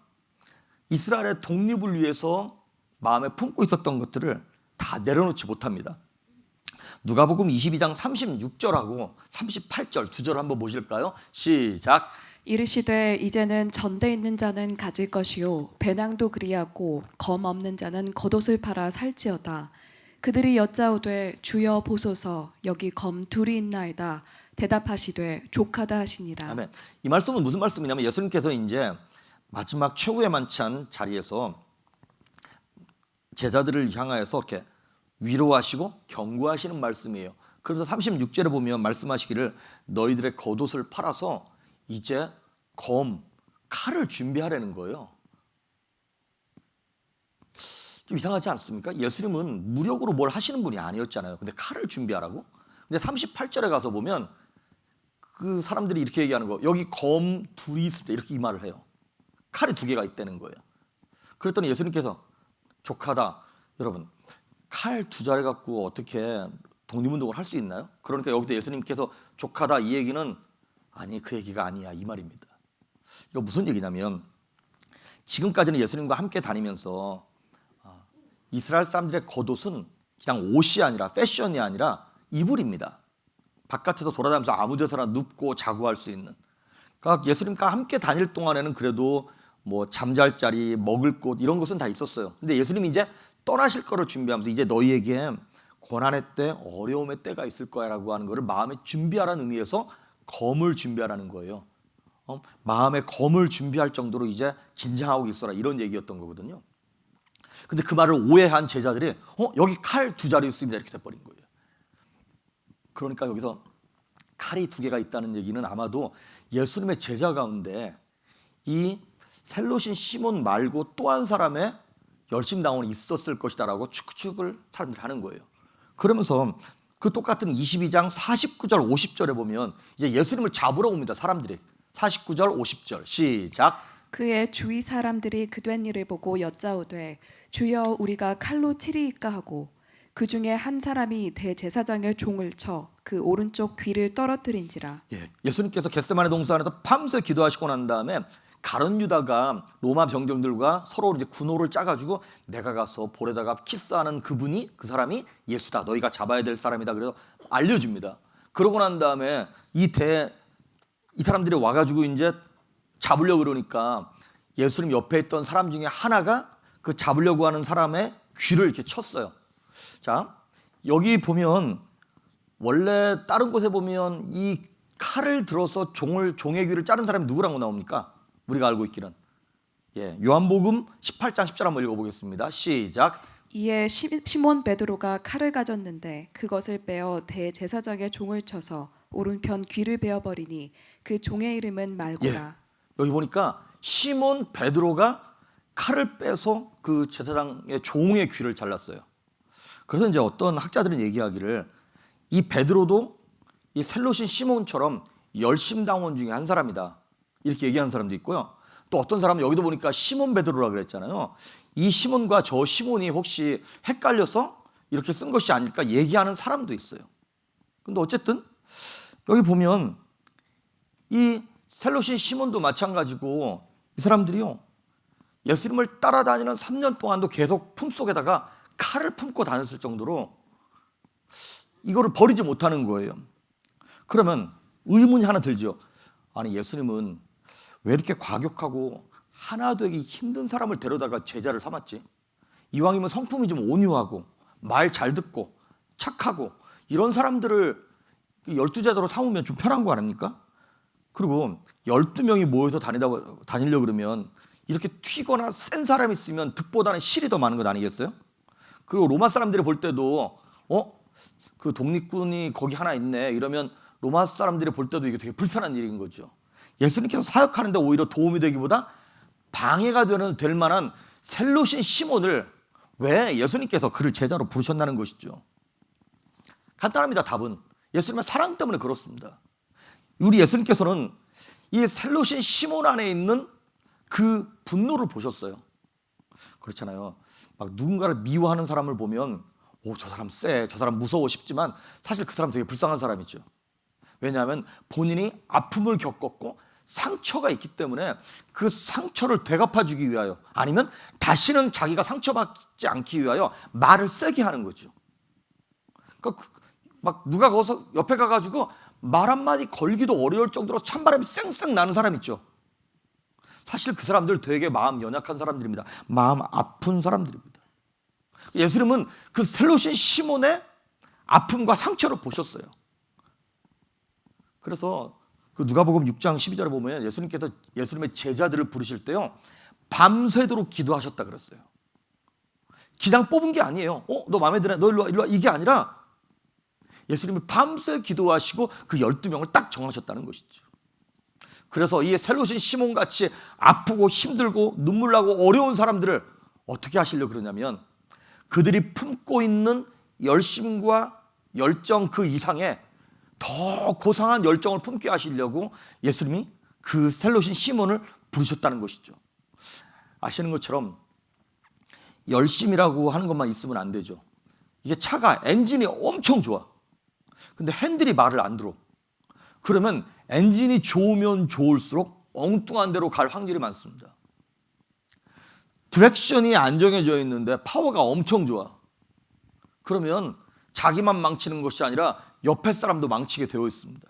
D: 이스라엘의 독립을 위해서 마음에 품고 있었던 것들을 다 내려놓지 못합니다. 누가복음 22장 36절하고 38절 두 절 한번 보실까요? 시작.
E: 이르시되 이제는 전대 있는 자는 가질 것이요 배낭도 그리하고 검 없는 자는 겉옷을 팔아 살지어다. 그들이 여짜오되 주여 보소서 여기 검 둘이 있나이다. 대답하시되 족하다 하시니라.
D: 아멘. 이 말씀은 무슨 말씀이냐면 예수님께서 이제 마지막 최후의 만찬 자리에서 제자들을 향하여서 이렇게 위로하시고 경고하시는 말씀이에요. 그래서 36절에 보면 말씀하시기를 너희들의 겉옷을 팔아서 이제 검, 칼을 준비하라는 거예요. 좀 이상하지 않습니까? 예수님은 무력으로 뭘 하시는 분이 아니었잖아요. 근데 칼을 준비하라고? 근데 38절에 가서 보면 그 사람들이 이렇게 얘기하는 거, 여기 검 둘이 있을 때 이렇게 이 말을 해요. 칼이 두 개가 있다는 거예요. 그랬더니 예수님께서 족하다. 여러분, 칼 두 자리 갖고 어떻게 독립운동을 할 수 있나요? 그러니까 여기서 예수님께서 족하다 이 얘기는 아니 그 얘기가 아니야 이 말입니다. 이거 무슨 얘기냐면 지금까지는 예수님과 함께 다니면서 이스라엘 사람들의 겉옷은 그냥 옷이 아니라 패션이 아니라 이불입니다. 바깥에서 돌아다니면서 아무 데서나 눕고 자고 할 수 있는. 그러니까 예수님과 함께 다닐 동안에는 그래도 뭐 잠잘 자리, 먹을 곳 이런 것은 다 있었어요. 근데 예수님이 이제 떠나실 거를 준비하면서 이제 너희에게 고난의 때, 어려움의 때가 있을 거야라고 하는 것을 마음에 준비하라는 의미에서 검을 준비하라는 거예요. 마음에 검을 준비할 정도로 이제 긴장하고 있어라 이런 얘기였던 거거든요. 근데 그 말을 오해한 제자들이 여기 칼 두 자리 있습니다 이렇게 돼버린 거예요. 그러니까 여기서 칼이 두 개가 있다는 얘기는 아마도 예수님의 제자 가운데 이 셀롯인 시몬 말고 또 한 사람의 열심당원이 있었을 것이다라고 추측을 사람들이 하는 거예요. 그러면서 그 똑같은 22장 49절 50절에 보면 이제 예수님을 잡으러 옵니다. 사람들이. 49절 50절 시작.
E: 그의 주위 사람들이 그된 일을 보고 여짜오되 주여 우리가 칼로 치리이까 하고 그 중에 한 사람이 대제사장의 종을 쳐 그 오른쪽 귀를 떨어뜨린지라.
D: 예수님께서 겟세마네 동산에서 밤새 기도하시고 난 다음에 가룟 유다가 로마 병정들과 서로 이제 군호를 짜가지고 내가 가서 볼에다가 키스하는 그분이 그 사람이 예수다. 너희가 잡아야 될 사람이다. 그래서 알려줍니다. 그러고 난 다음에 이 사람들이 와가지고 이제 잡으려고 그러니까 예수님 옆에 있던 사람 중에 하나가 그 잡으려고 하는 사람의 귀를 이렇게 쳤어요. 자, 여기 보면 원래 다른 곳에 보면 이 칼을 들어서 종의 귀를 자른 사람이 누구라고 나옵니까? 우리가 알고 있기는 요한복음 18장 10절 한번 읽어보겠습니다. 시작.
E: 이에 시몬 베드로가 칼을 가졌는데 그것을 빼어 대제사장의 종을 쳐서 오른편 귀를 베어버리니 그 종의 이름은 말고라.
D: 여기 보니까 시몬 베드로가 칼을 빼서 그 제사장의 종의 귀를 잘랐어요. 그래서 이제 어떤 학자들은 얘기하기를 이 베드로도 이 셀롯인 시몬처럼 열심당원 중에 한 사람이다, 이렇게 얘기하는 사람도 있고요. 또 어떤 사람은 여기도 보니까 시몬 베드로라 그랬잖아요. 이 시몬과 저 시몬이 혹시 헷갈려서 이렇게 쓴 것이 아닐까 얘기하는 사람도 있어요. 근데 어쨌든 여기 보면 이 셀롯인 시몬도 마찬가지고 이 사람들이요, 예수님을 따라다니는 3년 동안도 계속 품속에다가 칼을 품고 다녔을 정도로 이거를 버리지 못하는 거예요. 그러면 의문이 하나 들죠. 아니, 예수님은 왜 이렇게 과격하고 하나 되기 힘든 사람을 데려다가 제자를 삼았지? 이왕이면 성품이 좀 온유하고 말 잘 듣고 착하고 이런 사람들을 12제자로 삼으면 좀 편한 거 아닙니까? 그리고 12명이 모여서 다니려고 그러면 이렇게 튀거나 센 사람이 있으면 득보다는 실이 더 많은 것 아니겠어요? 그리고 로마 사람들이 볼 때도 그 독립군이 거기 하나 있네 이러면 로마 사람들이 볼 때도 이게 되게 불편한 일인 거죠. 예수님께서 사역하는데 오히려 도움이 되기보다 방해가 될 만한 셀롯인 시몬을 왜 예수님께서 그를 제자로 부르셨다는 것이죠. 간단합니다. 답은 예수님의 사랑 때문에 그렇습니다. 우리 예수님께서는 이 셀롯인 시몬 안에 있는 그 분노를 보셨어요. 그렇잖아요. 막 누군가를 미워하는 사람을 보면 저 사람 쎄, 저 사람 무서워 싶지만 사실 그 사람 되게 불쌍한 사람이죠. 왜냐하면 본인이 아픔을 겪었고 상처가 있기 때문에 그 상처를 되갚아주기 위하여, 아니면 다시는 자기가 상처받지 않기 위하여 말을 세게 하는 거죠. 그러니까 막 누가 거기서 옆에 가가지고 말 한마디 걸기도 어려울 정도로 찬바람이 쌩쌩 나는 사람 있죠. 사실 그 사람들 되게 마음 연약한 사람들입니다. 마음 아픈 사람들입니다. 예수님은 그 셀롯인 시몬의 아픔과 상처를 보셨어요. 그래서 그 누가복음 6장 12절에 보면 예수님께서 예수님의 제자들을 부르실 때요, 밤새도록 기도하셨다 그랬어요. 그냥 뽑은 게 아니에요. 너 마음에 드네, 너 일로 와, 이게 아니라 예수님이 밤새 기도하시고 그 12명을 딱 정하셨다는 것이죠. 그래서 이 셀롯인 시몬같이 아프고 힘들고 눈물 나고 어려운 사람들을 어떻게 하시려고 그러냐면 그들이 품고 있는 열심과 열정 그 이상의 더 고상한 열정을 품게 하시려고 예수님이 그 셀롯인 시몬을 부르셨다는 것이죠. 아시는 것처럼 열심이라고 하는 것만 있으면 안 되죠. 이게 차가 엔진이 엄청 좋아. 근데 핸들이 말을 안 들어. 그러면 엔진이 좋으면 좋을수록 엉뚱한 데로 갈 확률이 많습니다. 디렉션이 안정해져 있는데 파워가 엄청 좋아. 그러면 자기만 망치는 것이 아니라 옆에 사람도 망치게 되어 있습니다.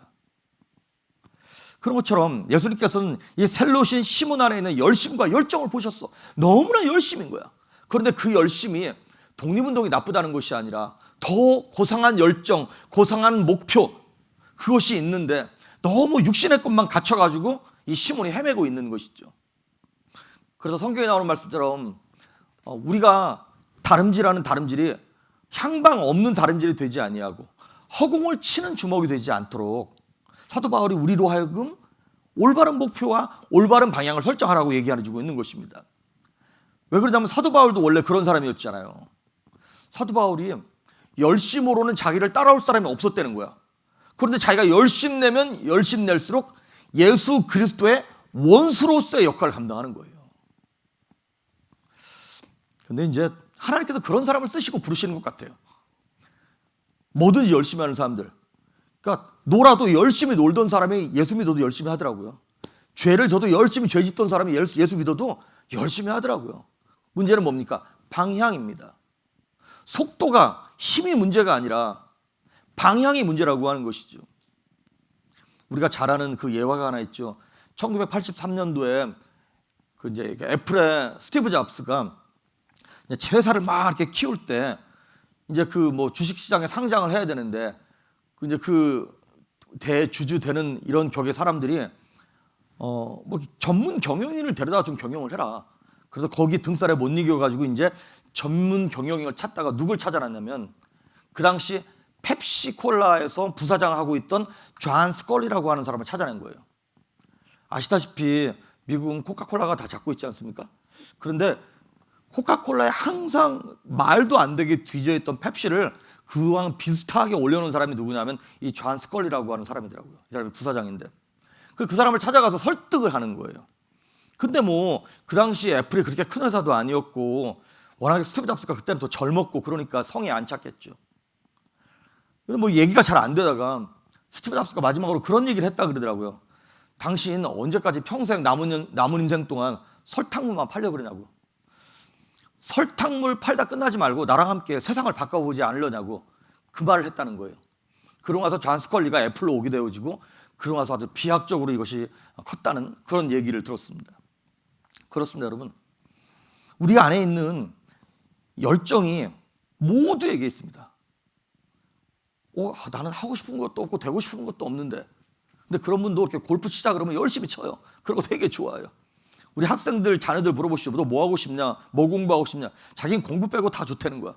D: 그런 것처럼 예수님께서는 이 셀롯인 시몬 안에 있는 열심과 열정을 보셨어. 너무나 열심인 거야. 그런데 그 열심이 독립운동이 나쁘다는 것이 아니라 더 고상한 열정, 고상한 목표, 그것이 있는데 너무 육신의 것만 갖춰가지고 이 시몬이 헤매고 있는 것이죠. 그래서 성경에 나오는 말씀처럼 우리가 다름질하는 다름질이 향방 없는 다름질이 되지 아니하고 허공을 치는 주먹이 되지 않도록 사도 바울이 우리로 하여금 올바른 목표와 올바른 방향을 설정하라고 얘기해주고 있는 것입니다. 왜 그러냐면 사도 바울도 원래 그런 사람이었잖아요. 사도 바울이 열심으로는 자기를 따라올 사람이 없었다는 거야. 그런데 자기가 열심 내면 열심 낼수록 예수 그리스도의 원수로서의 역할을 감당하는 거예요. 근데 이제 하나님께서 그런 사람을 쓰시고 부르시는 것 같아요. 뭐든지 열심히 하는 사람들. 그러니까 놀아도 열심히 놀던 사람이 예수 믿어도 열심히 하더라고요. 죄를 저도 열심히 죄 짓던 사람이 예수 믿어도 열심히 하더라고요. 문제는 뭡니까? 방향입니다. 속도가 힘이 문제가 아니라 방향이 문제라고 하는 것이죠. 우리가 잘 아는 그 예화가 하나 있죠. 1983년도에 그 이제 애플의 스티브 잡스가 회사를 막 이렇게 키울 때 이제 그 뭐 주식시장에 상장을 해야 되는데 그 이제 그 대주주 되는 이런 격의 사람들이 뭐 전문 경영인을 데려다가 좀 경영을 해라. 그래서 거기 등살에 못 이겨가지고 이제 전문 경영인을 찾다가 누굴 찾아놨냐면 그 당시 펩시콜라에서 부사장을 하고 있던 존 스컬리라고 하는 사람을 찾아낸 거예요. 아시다시피 미국은 코카콜라가 다 잡고 있지 않습니까? 그런데 코카콜라에 항상 말도 안 되게 뒤져있던 펩시를 그와 비슷하게 올려놓은 사람이 누구냐면 이 존 스컬리라고 하는 사람이더라고요. 이 사람이 부사장인데 그 사람을 찾아가서 설득을 하는 거예요. 근데 뭐 그 당시 애플이 그렇게 큰 회사도 아니었고 워낙에 스티브 잡스가 그때는 더 젊었고 그러니까 성에 안 찼겠죠. 근데 뭐 얘기가 잘 안 되다가 스티브 잡스가 마지막으로 그런 얘기를 했다 그러더라고요. 당신 언제까지 평생 남은 인생 동안 설탕물만 팔려 그러냐고. 설탕물 팔다 끝나지 말고 나랑 함께 세상을 바꿔보지 않으려냐고 그 말을 했다는 거예요. 그러고 나서 존 스컬리가 애플로 오게 되어지고 그러고 나서 아주 비약적으로 이것이 컸다는 그런 얘기를 들었습니다. 그렇습니다, 여러분. 우리 안에 있는 열정이 모두에게 있습니다. 나는 하고 싶은 것도 없고 되고 싶은 것도 없는데 근데 그런 분도 이렇게 골프 치자 그러면 열심히 쳐요. 그러고 되게 좋아요. 우리 학생들 자녀들 물어보시죠. 너 뭐 하고 싶냐? 뭐 공부하고 싶냐? 자기는 공부 빼고 다 좋다는 거야.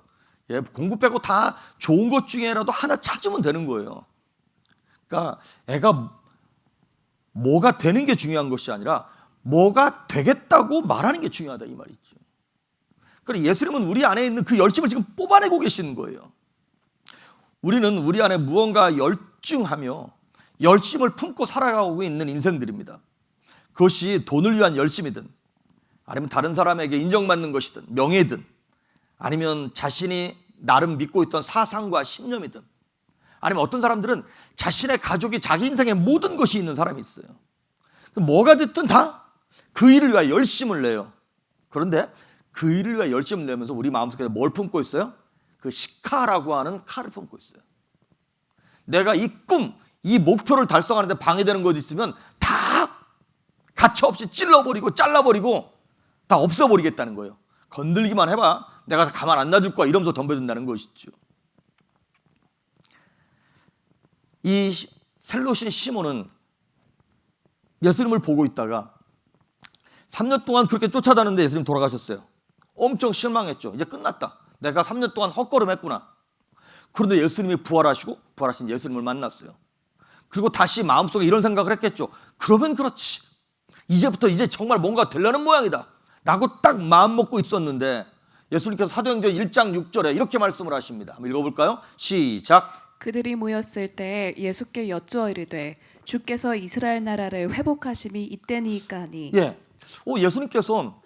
D: 예, 공부 빼고 다 좋은 것 중에라도 하나 찾으면 되는 거예요. 그러니까 애가 뭐가 되는 게 중요한 것이 아니라 뭐가 되겠다고 말하는 게 중요하다 이 말이죠. 그러니까 예수님은 우리 안에 있는 그 열심을 지금 뽑아내고 계시는 거예요. 우리는 우리 안에 무언가 열중하며 열심을 품고 살아가고 있는 인생들입니다. 그것이 돈을 위한 열심이든 아니면 다른 사람에게 인정받는 것이든 명예든 아니면 자신이 나름 믿고 있던 사상과 신념이든 아니면 어떤 사람들은 자신의 가족이 자기 인생의 모든 것이 있는 사람이 있어요. 뭐가 됐든 다 그 일을 위하여 열심을 내요. 그런데 그 일을 위하여 열심을 내면서 우리 마음속에 뭘 품고 있어요? 그 시카라고 하는 칼을 품고 있어요. 내가 이 꿈, 이 목표를 달성하는데 방해되는 것 있으면 다 가차없이 찔러버리고 잘라버리고 다 없애버리겠다는 거예요. 건들기만 해봐 내가 가만 안 놔둘 거야 이러면서 덤벼든다는 것이죠. 이 셀롯인 시몬은 예수님을 보고 있다가 3년 동안 그렇게 쫓아다녔는데 예수님 돌아가셨어요. 엄청 실망했죠. 이제 끝났다. 내가 3년 동안 헛걸음했구나. 그런데 예수님이 부활하신 예수님을 만났어요. 그리고 다시 마음속에 이런 생각을 했겠죠. 그러면 그렇지. 이제부터 이제 정말 뭔가 되려는 모양이다 라고 딱 마음 먹고 있었는데 예수님께서 사도행전 1장 6절에 이렇게 말씀을 하십니다. 한번 읽어볼까요? 시작.
E: 그들이 모였을 때 예수께 여쭈어 이르되 주께서 이스라엘 나라를 회복하심이 이때니까 하니
D: 예. 예수님께서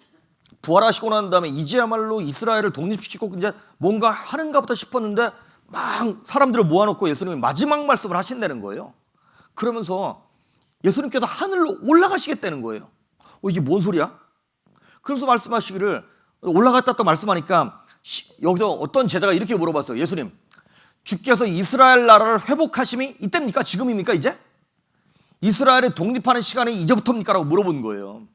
D: 부활하시고 난 다음에 이제야말로 이스라엘을 독립시키고 이제 뭔가 하는가 보다 싶었는데 막 사람들을 모아놓고 예수님이 마지막 말씀을 하신다는 거예요. 그러면서 예수님께서 하늘로 올라가시겠다는 거예요. 이게 뭔 소리야? 그래서 말씀하시기를 올라갔다 또 말씀하니까 여기서 어떤 제자가 이렇게 물어봤어요. 예수님, 주께서 이스라엘 나라를 회복하심이 이때입니까? 지금입니까? 이제? 이스라엘이 독립하는 시간이 이제부터입니까? 라고 물어본 거예요.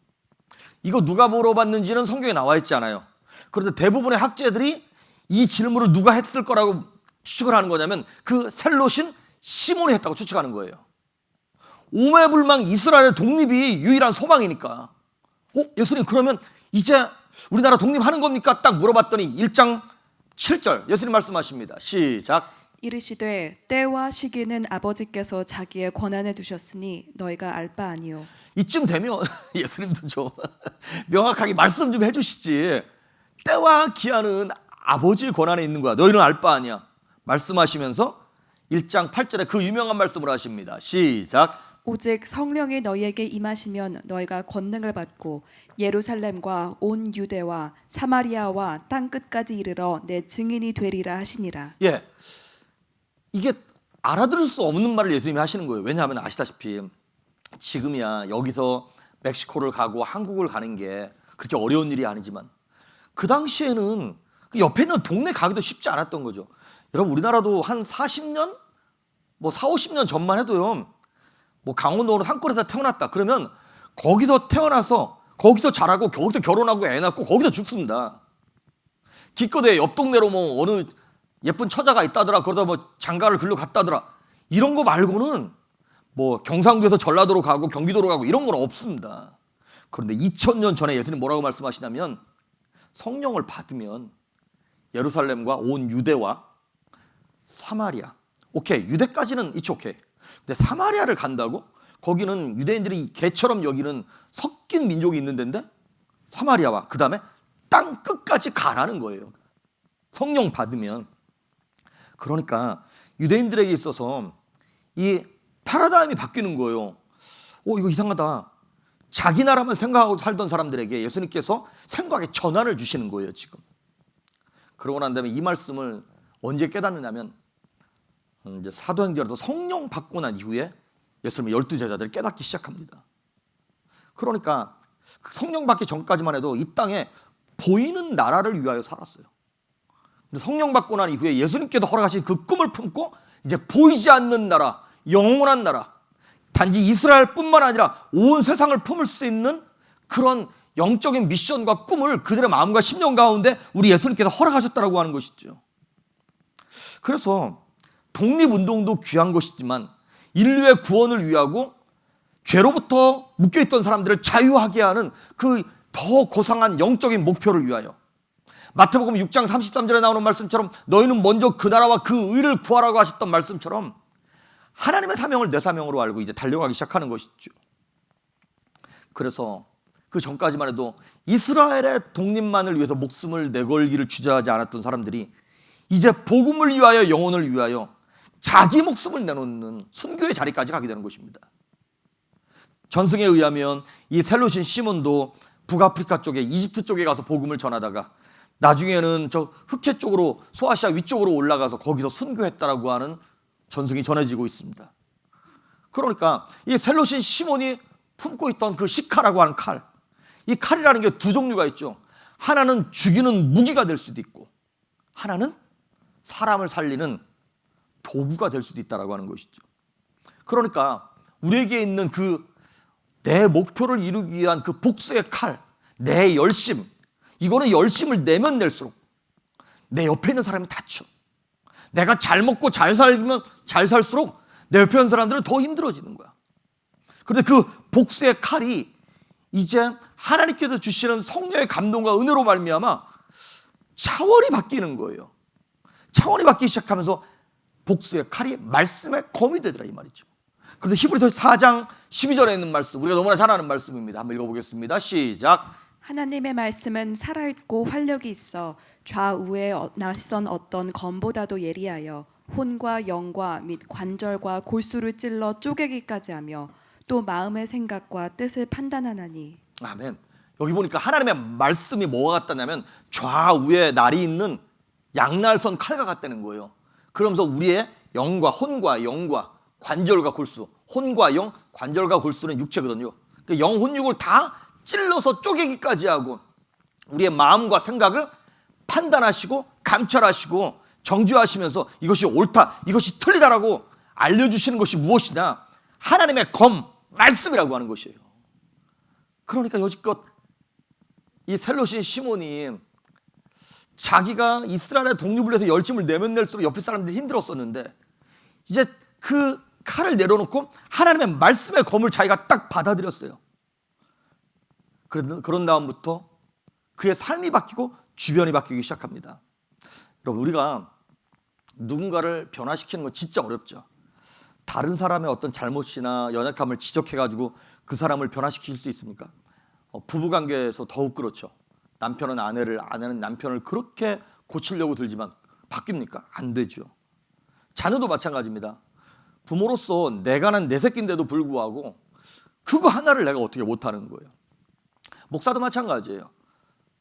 D: 이거 누가 물어봤는지는 성경에 나와 있지 않아요. 그런데 대부분의 학자들이 이 질문을 누가 했을 거라고 추측을 하는 거냐면 그 셀롯인 시몬이 했다고 추측하는 거예요. 오매불망 이스라엘의 독립이 유일한 소망이니까 예수님 그러면 이제 우리나라 독립하는 겁니까? 딱 물어봤더니 1장 7절 예수님 말씀하십니다. 시작.
E: 이르시되 때와 시기는 아버지께서 자기의 권한에 두셨으니 너희가 알 바 아니요.
D: 이쯤 되면 예수님도 좀 명확하게 말씀 좀 해주시지. 때와 기한은 아버지의 권한에 있는 거야. 너희는 알 바 아니야. 말씀하시면서 1장 8절에 그 유명한 말씀을 하십니다. 시작.
E: 오직 성령이 너희에게 임하시면 너희가 권능을 받고 예루살렘과 온 유대와 사마리아와 땅 끝까지 이르러 내 증인이 되리라 하시니라.
D: 예, 이게 알아들을 수 없는 말을 예수님이 하시는 거예요. 왜냐하면 아시다시피 지금이야 여기서 멕시코를 가고 한국을 가는 게 그렇게 어려운 일이 아니지만 그 당시에는 그 옆에 있는 동네 가기도 쉽지 않았던 거죠. 여러분 우리나라도 한 40년, 뭐 4, 50년 전만 해도요. 뭐 강원도 어느 산골에서 태어났다. 그러면 거기서 태어나서 거기서 자라고 거기서 결혼하고 애 낳고 거기서 죽습니다. 기껏해 옆 동네로 뭐 어느 예쁜 처자가 있다더라. 그러다 뭐 장가를 글로 갔다더라. 이런 거 말고는 뭐 경상도에서 전라도로 가고 경기도로 가고 이런 건 없습니다. 그런데 2000년 전에 예수님 뭐라고 말씀하시냐면 성령을 받으면 예루살렘과 온 유대와 사마리아. 오케이. 유대까지는 it's okay. 근데 사마리아를 간다고? 거기는 유대인들이 개처럼 여기는 섞인 민족이 있는 데인데 사마리아와 그 다음에 땅 끝까지 가라는 거예요. 성령 받으면. 그러니까 유대인들에게 있어서 이 패러다임이 바뀌는 거예요. 이거 이상하다. 자기 나라만 생각하고 살던 사람들에게 예수님께서 생각의 전환을 주시는 거예요, 지금. 그러고 난 다음에 이 말씀을 언제 깨닫느냐면 이제 사도행전에서 성령 받고 난 이후에 예수님의 12제자들이 깨닫기 시작합니다. 그러니까 성령 받기 전까지만 해도 이 땅에 보이는 나라를 위하여 살았어요. 근데 성령 받고 난 이후에 예수님께서 허락하신 그 꿈을 품고 이제 보이지 않는 나라, 영원한 나라, 단지 이스라엘뿐만 아니라 온 세상을 품을 수 있는 그런 영적인 미션과 꿈을 그들의 마음과 심령 가운데 우리 예수님께서 허락하셨다라고 하는 것이죠. 그래서 독립운동도 귀한 것이지만 인류의 구원을 위하고 죄로부터 묶여있던 사람들을 자유하게 하는 그 더 고상한 영적인 목표를 위하여 마태복음 6장 33절에 나오는 말씀처럼 너희는 먼저 그 나라와 그 의를 구하라고 하셨던 말씀처럼 하나님의 사명을 내 사명으로 알고 이제 달려가기 시작하는 것이죠. 그래서 그 전까지만 해도 이스라엘의 독립만을 위해서 목숨을 내걸기를 주저하지 않았던 사람들이 이제 복음을 위하여 영혼을 위하여 자기 목숨을 내놓는 순교의 자리까지 가게 되는 것입니다. 전승에 의하면 이 셀롯인 시몬도 북아프리카 쪽에 이집트 쪽에 가서 복음을 전하다가 나중에는 저 흑해 쪽으로 소아시아 위쪽으로 올라가서 거기서 순교했다라고 하는 전승이 전해지고 있습니다. 그러니까 이 셀롯인 시몬이 품고 있던 그 시카라고 하는 칼, 이 칼이라는 게 두 종류가 있죠. 하나는 죽이는 무기가 될 수도 있고 하나는 사람을 살리는 도구가 될 수도 있다라고 하는 것이죠. 그러니까 우리에게 있는 그 내 목표를 이루기 위한 그 복수의 칼, 내 열심, 이거는 열심을 내면 낼수록 내 옆에 있는 사람이 다쳐. 내가 잘 먹고 잘 살면 잘 살수록 내 옆에 있는 사람들은 더 힘들어지는 거야. 그런데 그 복수의 칼이 이제 하나님께서 주시는 성령의 감동과 은혜로 말미암아 차원이 바뀌는 거예요. 차원이 바뀌기 시작하면서 복수의 칼이 말씀의 검이 되더라 이 말이죠. 그런데 히브리서 4장 12절에 있는 말씀, 우리가 너무나 잘 아는 말씀입니다. 한번 읽어보겠습니다. 시작.
E: 하나님의 말씀은 살아있고 활력이 있어 좌우에 낯선 어떤 검보다도 예리하여 혼과 영과 및 관절과 골수를 찔러 쪼개기까지 하며 또 마음의 생각과 뜻을 판단하나니.
D: 아멘. 여기 보니까 하나님의 말씀이 뭐가 같다냐면 좌우에 날이 있는 양날선 칼과 같다는 거예요. 그러면서 우리의 영과 혼과 영과 관절과 골수, 혼과 영, 관절과 골수는 육체거든요. 그 영, 혼, 육을 다 찔러서 쪼개기까지 하고 우리의 마음과 생각을 판단하시고 감찰하시고 정죄하시면서 이것이 옳다, 이것이 틀리다라고 알려주시는 것이 무엇이냐? 하나님의 검, 말씀이라고 하는 것이에요. 그러니까 여지껏 이 셀롯인 시몬이 자기가 이스라엘의 독립을 위해서 열심을 내면 낼수록 옆에 사람들이 힘들었었는데 이제 그 칼을 내려놓고 하나님의 말씀의 검을 자기가 딱 받아들였어요. 그런 다음부터 그의 삶이 바뀌고 주변이 바뀌기 시작합니다. 여러분, 우리가 누군가를 변화시키는 건 진짜 어렵죠. 다른 사람의 어떤 잘못이나 연약함을 지적해가지고 그 사람을 변화시킬 수 있습니까? 부부관계에서 더욱 그렇죠. 남편은 아내를, 아내는 남편을 그렇게 고치려고 들지만 바뀝니까? 안 되죠. 자녀도 마찬가지입니다. 부모로서 내가 난 내 새끼인데도 불구하고 그거 하나를 내가 어떻게 못하는 거예요. 목사도 마찬가지예요.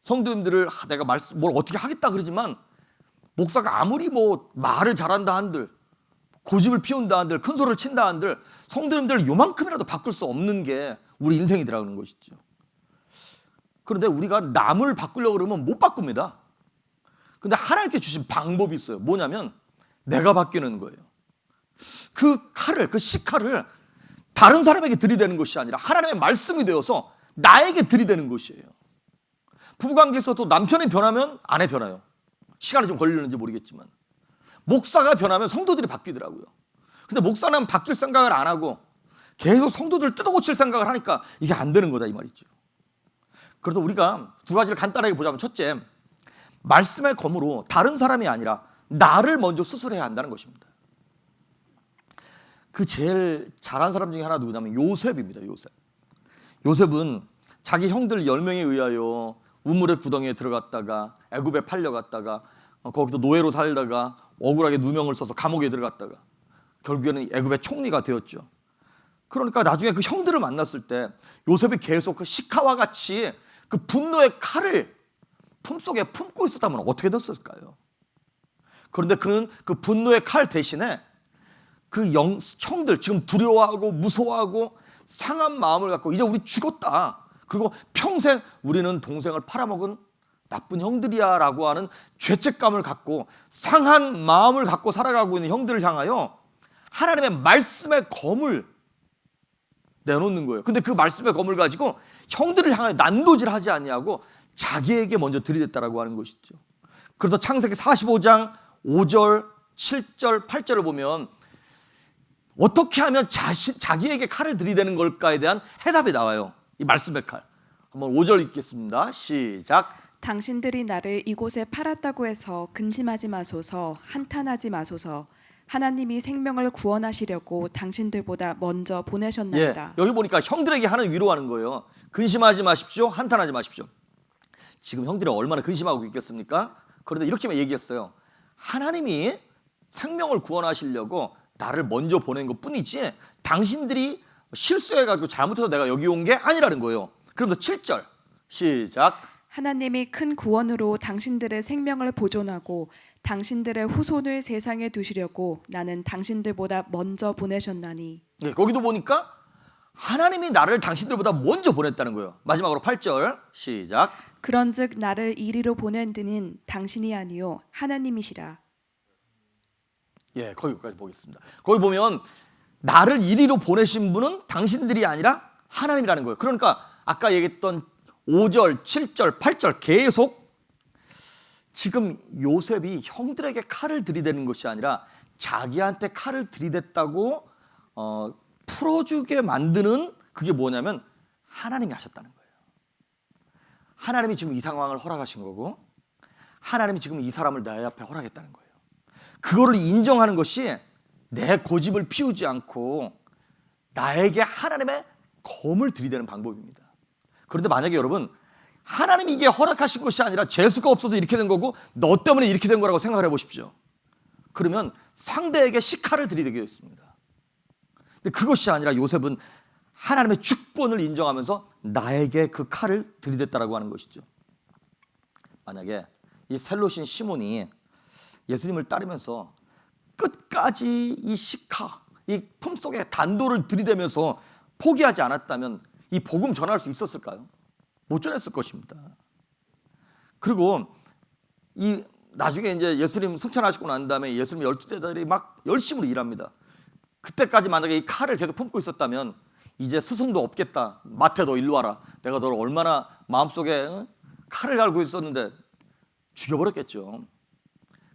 D: 성도님들을 내가 뭘 어떻게 하겠다 그러지만 목사가 아무리 뭐 말을 잘한다 한들 고집을 피운다 한들 큰 소리를 친다 한들 성도님들을 요만큼이라도 바꿀 수 없는 게 우리 인생이더라는 것이죠. 그런데 우리가 남을 바꾸려고 그러면 못 바꿉니다. 근데 하나님께 주신 방법이 있어요. 뭐냐면 내가 바뀌는 거예요. 그 칼을, 그 시칼을 다른 사람에게 들이대는 것이 아니라 하나님의 말씀이 되어서 나에게 들이대는 것이에요. 부부관계에서도 남편이 변하면 아내 변해요. 시간이 좀 걸리는지 모르겠지만 목사가 변하면 성도들이 바뀌더라고요. 근데 목사는 바뀔 생각을 안 하고 계속 성도들을 뜯어고칠 생각을 하니까 이게 안 되는 거다 이 말이죠. 그래서 우리가 두 가지를 간단하게 보자면 첫째, 말씀의 검으로 다른 사람이 아니라 나를 먼저 수술해야 한다는 것입니다. 그 제일 잘한 사람 중에 하나 누구냐면 요셉입니다. 요셉은 자기 형들 10명에 의하여 우물의 구덩이에 들어갔다가 애굽에 팔려갔다가 거기서 노예로 살다가 억울하게 누명을 써서 감옥에 들어갔다가 결국에는 애굽의 총리가 되었죠. 그러니까 나중에 그 형들을 만났을 때 요셉이 계속 그 시카와 같이 그 분노의 칼을 품속에 품고 있었다면 어떻게 됐을까요? 그런데 그는 그 분노의 칼 대신에 그 형들 지금 두려워하고 무서워하고 상한 마음을 갖고 이제 우리 죽었다. 그리고 평생 우리는 동생을 팔아먹은 나쁜 형들이야 라고 하는 죄책감을 갖고 상한 마음을 갖고 살아가고 있는 형들을 향하여 하나님의 말씀의 검을 내놓는 거예요. 근데 그 말씀의 검을 가지고 형들을 향하여 난도질하지 아니하고 자기에게 먼저 들이댔다라고 하는 것이죠. 그래서 창세기 45장 5절, 7절, 8절을 보면 어떻게 하면 자기에게 칼을 들이대는 걸까에 대한 해답이 나와요. 이 말씀의 칼. 한번 5절 읽겠습니다. 시작.
E: 당신들이 나를 이곳에 팔았다고 해서 근심하지 마소서, 한탄하지 마소서. 하나님이 생명을 구원하시려고 당신들보다 먼저 보내셨나이다.
D: 여기 보니까 형들에게 하는 위로하는 거예요. 근심하지 마십시오. 한탄하지 마십시오. 지금 형들이 얼마나 근심하고 있겠습니까? 그런데 이렇게만 얘기했어요. 하나님이 생명을 구원하시려고 나를 먼저 보낸 것 뿐이지 당신들이 실수해가지고 잘못해서 내가 여기 온 게 아니라는 거예요. 그러면서 7절 시작.
E: 하나님이 큰 구원으로 당신들의 생명을 보존하고 당신들의 후손을 세상에 두시려고 나는 당신들보다 먼저 보내셨나니.
D: 거기도 보니까 하나님이 나를 당신들보다 먼저 보냈다는 거예요. 마지막으로 8절 시작.
E: 그런즉 나를 이리로 보낸 이는 당신이 아니요 하나님이시라.
D: 거기까지 보겠습니다. 거기 보면 나를 이리로 보내신 분은 당신들이 아니라 하나님이라는 거예요. 그러니까 아까 얘기했던 5절, 7절, 8절 계속 지금 요셉이 형들에게 칼을 들이대는 것이 아니라 자기한테 칼을 들이댔다고 풀어주게 만드는 그게 뭐냐면 하나님이 하셨다는 거예요. 하나님이 지금 이 상황을 허락하신 거고 하나님이 지금 이 사람을 내 앞에 허락했다는 거예요. 그거를 인정하는 것이 내 고집을 피우지 않고 나에게 하나님의 검을 들이대는 방법입니다. 그런데 만약에 여러분 하나님이 이게 허락하신 것이 아니라 재수가 없어서 이렇게 된 거고 너 때문에 이렇게 된 거라고 생각을 해보십시오. 그러면 상대에게 시칼을 들이대게 됐습니다. 근데 그것이 아니라 요셉은 하나님의 주권을 인정하면서 나에게 그 칼을 들이댔다라고 하는 것이죠. 만약에 이 셀롯인 시몬이 예수님을 따르면서 끝까지 이 시카, 이 품속에 단도를 들이대면서 포기하지 않았다면 이 복음 전할 수 있었을까요? 못 전했을 것입니다. 그리고 이 나중에 이제 예수님 승천하시고 난 다음에 예수님 12제자들이 막 열심으로 일합니다. 그때까지 만약에 이 칼을 계속 품고 있었다면 이제 스승도 없겠다. 마태 너 일로 와라. 내가 너를 얼마나 마음속에 칼을 갈고 있었는데 죽여버렸겠죠.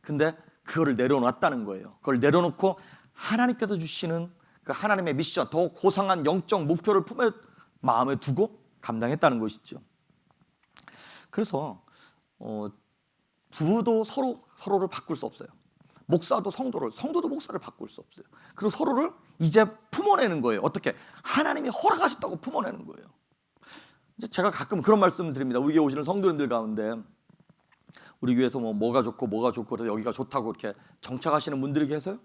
D: 근데 그거를 내려놨다는 거예요. 그걸 내려놓고 하나님께서 주시는 그 하나님의 미션, 더 고상한 영적 목표를 품에 마음에 두고 감당했다는 것이죠. 그래서 부부도 서로를 바꿀 수 없어요. 목사도 성도도 목사를 바꿀 수 없어요. 그리고 서로를 이제 품어내는 거예요. 어떻게? 하나님이 허락하셨다고 품어내는 거예요. 이제 제가 가끔 그런 말씀을 드립니다. 우리 교회 오시는 성도님들 가운데 우리 교회에서 뭐가 좋고 그래서 여기가 좋다고 이렇게 정착하시는 분들이 계세요.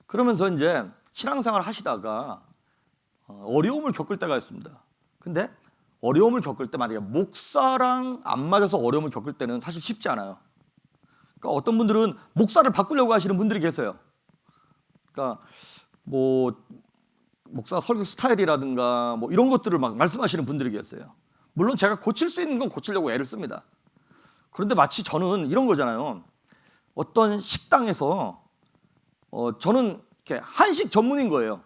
D: 그러면서 이제 신앙생활 하시다가 어려움을 겪을 때가 있습니다. 근데 어려움을 겪을 때 만약에 목사랑 안 맞아서 어려움을 겪을 때는 사실 쉽지 않아요. 그러니까 어떤 분들은 목사를 바꾸려고 하시는 분들이 계세요. 그러니까 목사 설교 스타일이라든가 이런 것들을 막 말씀하시는 분들이 계세요. 물론 제가 고칠 수 있는 건 고치려고 애를 씁니다. 그런데 마치 저는 이런 거잖아요. 어떤 식당에서 저는 이렇게 한식 전문인 거예요.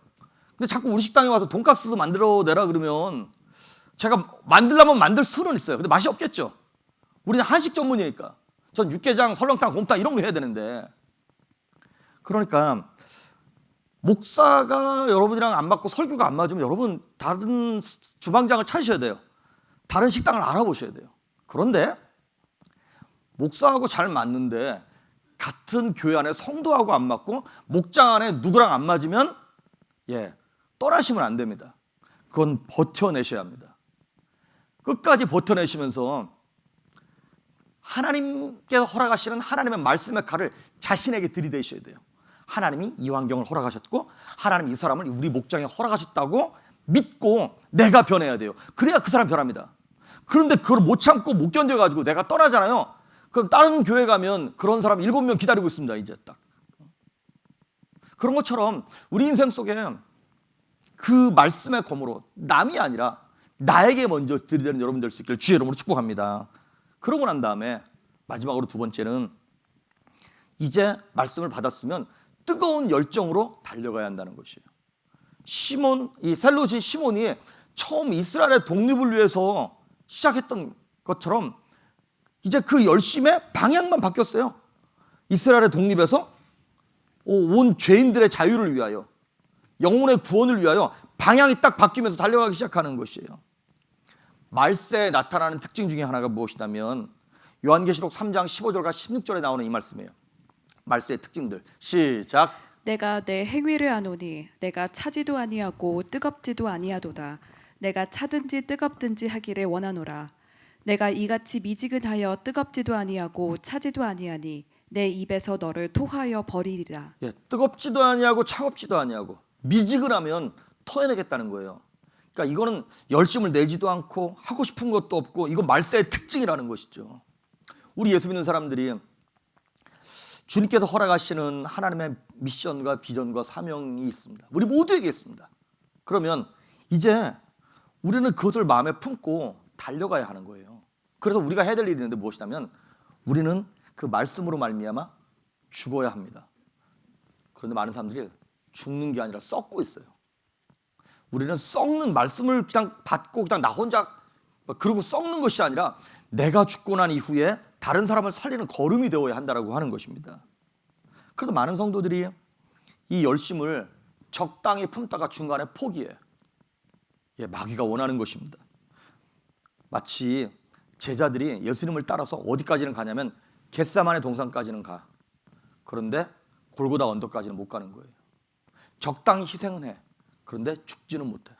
D: 근데 자꾸 우리 식당에 와서 돈가스 만들어 내라 그러면 제가 만들려면 만들 수는 있어요. 근데 맛이 없겠죠. 우리는 한식 전문이니까. 전 육개장, 설렁탕, 곰탕 이런 거 해야 되는데. 그러니까 목사가 여러분이랑 안 맞고 설교가 안 맞으면 여러분 다른 주방장을 찾으셔야 돼요. 다른 식당을 알아보셔야 돼요. 그런데 목사하고 잘 맞는데 같은 교회 안에 성도하고 안 맞고 목장 안에 누구랑 안 맞으면 떠나시면 안 됩니다. 그건 버텨내셔야 합니다. 끝까지 버텨내시면서 하나님께서 허락하시는 하나님의 말씀의 칼을 자신에게 들이대셔야 돼요. 하나님이 이 환경을 허락하셨고 하나님이 이 사람을 우리 목장에 허락하셨다고 믿고 내가 변해야 돼요. 그래야 그 사람 변합니다. 그런데 그걸 못 참고 못 견뎌가지고 내가 떠나잖아요. 그럼 다른 교회 가면 그런 사람 7명 기다리고 있습니다. 이제 딱 그런 것처럼 우리 인생 속에 그 말씀의 검으로 남이 아니라 나에게 먼저 들이대는 여러분 될 수 있기를 주의 이름으로 축복합니다. 그러고 난 다음에 마지막으로 두 번째는 이제 말씀을 받았으면 뜨거운 열정으로 달려가야 한다는 것이에요. 이 셀롯이 시몬이 처음 이스라엘의 독립을 위해서 시작했던 것처럼 이제 그 열심의 방향만 바뀌었어요. 이스라엘의 독립에서 온 죄인들의 자유를 위하여, 영혼의 구원을 위하여 방향이 딱 바뀌면서 달려가기 시작하는 것이에요. 말세에 나타나는 특징 중에 하나가 무엇이냐면 요한계시록 3장 15절과 16절에 나오는 이 말씀이에요. 말세의 특징들 시작.
E: 내가 내 행위를 아노니 내가 차지도 아니하고 뜨겁지도 아니하도다. 내가 차든지 뜨겁든지 하기를 원하노라. 내가 이같이 미지근하여 뜨겁지도 아니하고 차지도 아니하니 내 입에서 너를 토하여 버리리라.
D: 뜨겁지도 아니하고 차갑지도 아니하고 미지근하면 토해내겠다는 거예요. 그러니까 이거는 열심을 내지도 않고 하고 싶은 것도 없고 이거 말세의 특징이라는 것이죠. 우리 예수 믿는 사람들이 주님께서 허락하시는 하나님의 미션과 비전과 사명이 있습니다. 우리 모두에게 있습니다. 그러면 이제 우리는 그것을 마음에 품고 달려가야 하는 거예요. 그래서 우리가 해야 될 일이 있는데 무엇이냐면 우리는 그 말씀으로 말미암아 죽어야 합니다. 그런데 많은 사람들이 죽는 게 아니라 썩고 있어요. 우리는 썩는 말씀을 그냥 받고 그냥 나 혼자 그러고 썩는 것이 아니라 내가 죽고 난 이후에 다른 사람을 살리는 걸음이 되어야 한다라고 하는 것입니다. 그래서 많은 성도들이 이 열심을 적당히 품다가 중간에 포기해. 마귀가 원하는 것입니다. 마치 제자들이 예수님을 따라서 어디까지는 가냐면 겟세마네 동산까지는 가. 그런데 골고다 언덕까지는 못 가는 거예요. 적당히 희생은 해. 그런데 죽지는 못해.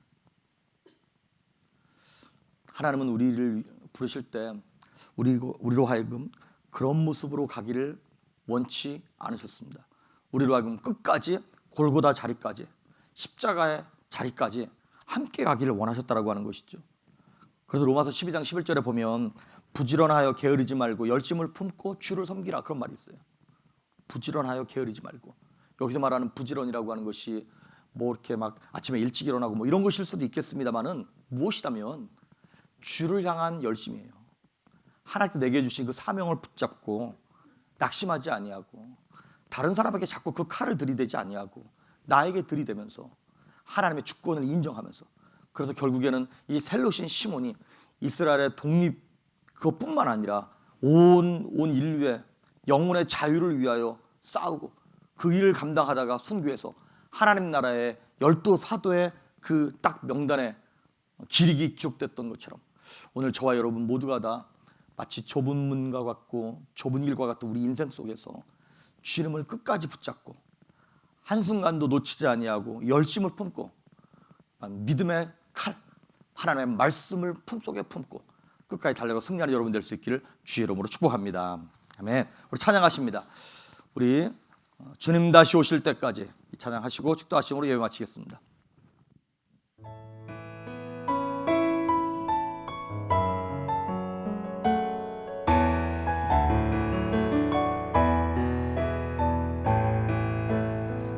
D: 하나님은 우리를 부르실 때 우리로 하여금 그런 모습으로 가기를 원치 않으셨습니다. 우리로 하여금 끝까지 골고다 자리까지 십자가의 자리까지 함께 가기를 원하셨다라고 하는 것이죠. 그래서 로마서 12장 11절에 보면 부지런하여 게으르지 말고 열심을 품고 주를 섬기라 그런 말이 있어요. 부지런하여 게으르지 말고. 여기서 말하는 부지런이라고 하는 것이 뭐 이렇게 막 아침에 일찍 일어나고 뭐 이런 것일 수도 있겠습니다만은 무엇이라면 주를 향한 열심이에요. 하나님께 내게 주신 그 사명을 붙잡고 낙심하지 아니하고 다른 사람에게 자꾸 그 칼을 들이대지 아니하고 나에게 들이대면서 하나님의 주권을 인정하면서 그래서 결국에는 이 셀롯인 시몬이 이스라엘의 독립 그것뿐만 아니라 온 인류의 영혼의 자유를 위하여 싸우고 그 일을 감당하다가 순교해서 하나님 나라의 12사도의 그 딱 명단에 기록이 기록됐던 것처럼 오늘 저와 여러분 모두가 다 마치 좁은 문과 같고 좁은 길과 같은 우리 인생 속에서 주님을 끝까지 붙잡고 한순간도 놓치지 아니하고 열심을 품고 믿음의 칼 하나님의 말씀을 품속에 품고 끝까지 달려가 승리하는 여러분 될 수 있기를 주의 이름으로 축복합니다. 아멘. 우리 찬양하십니다. 우리 주님 다시 오실 때까지 찬양하시고 축도하심으로 예배 마치겠습니다.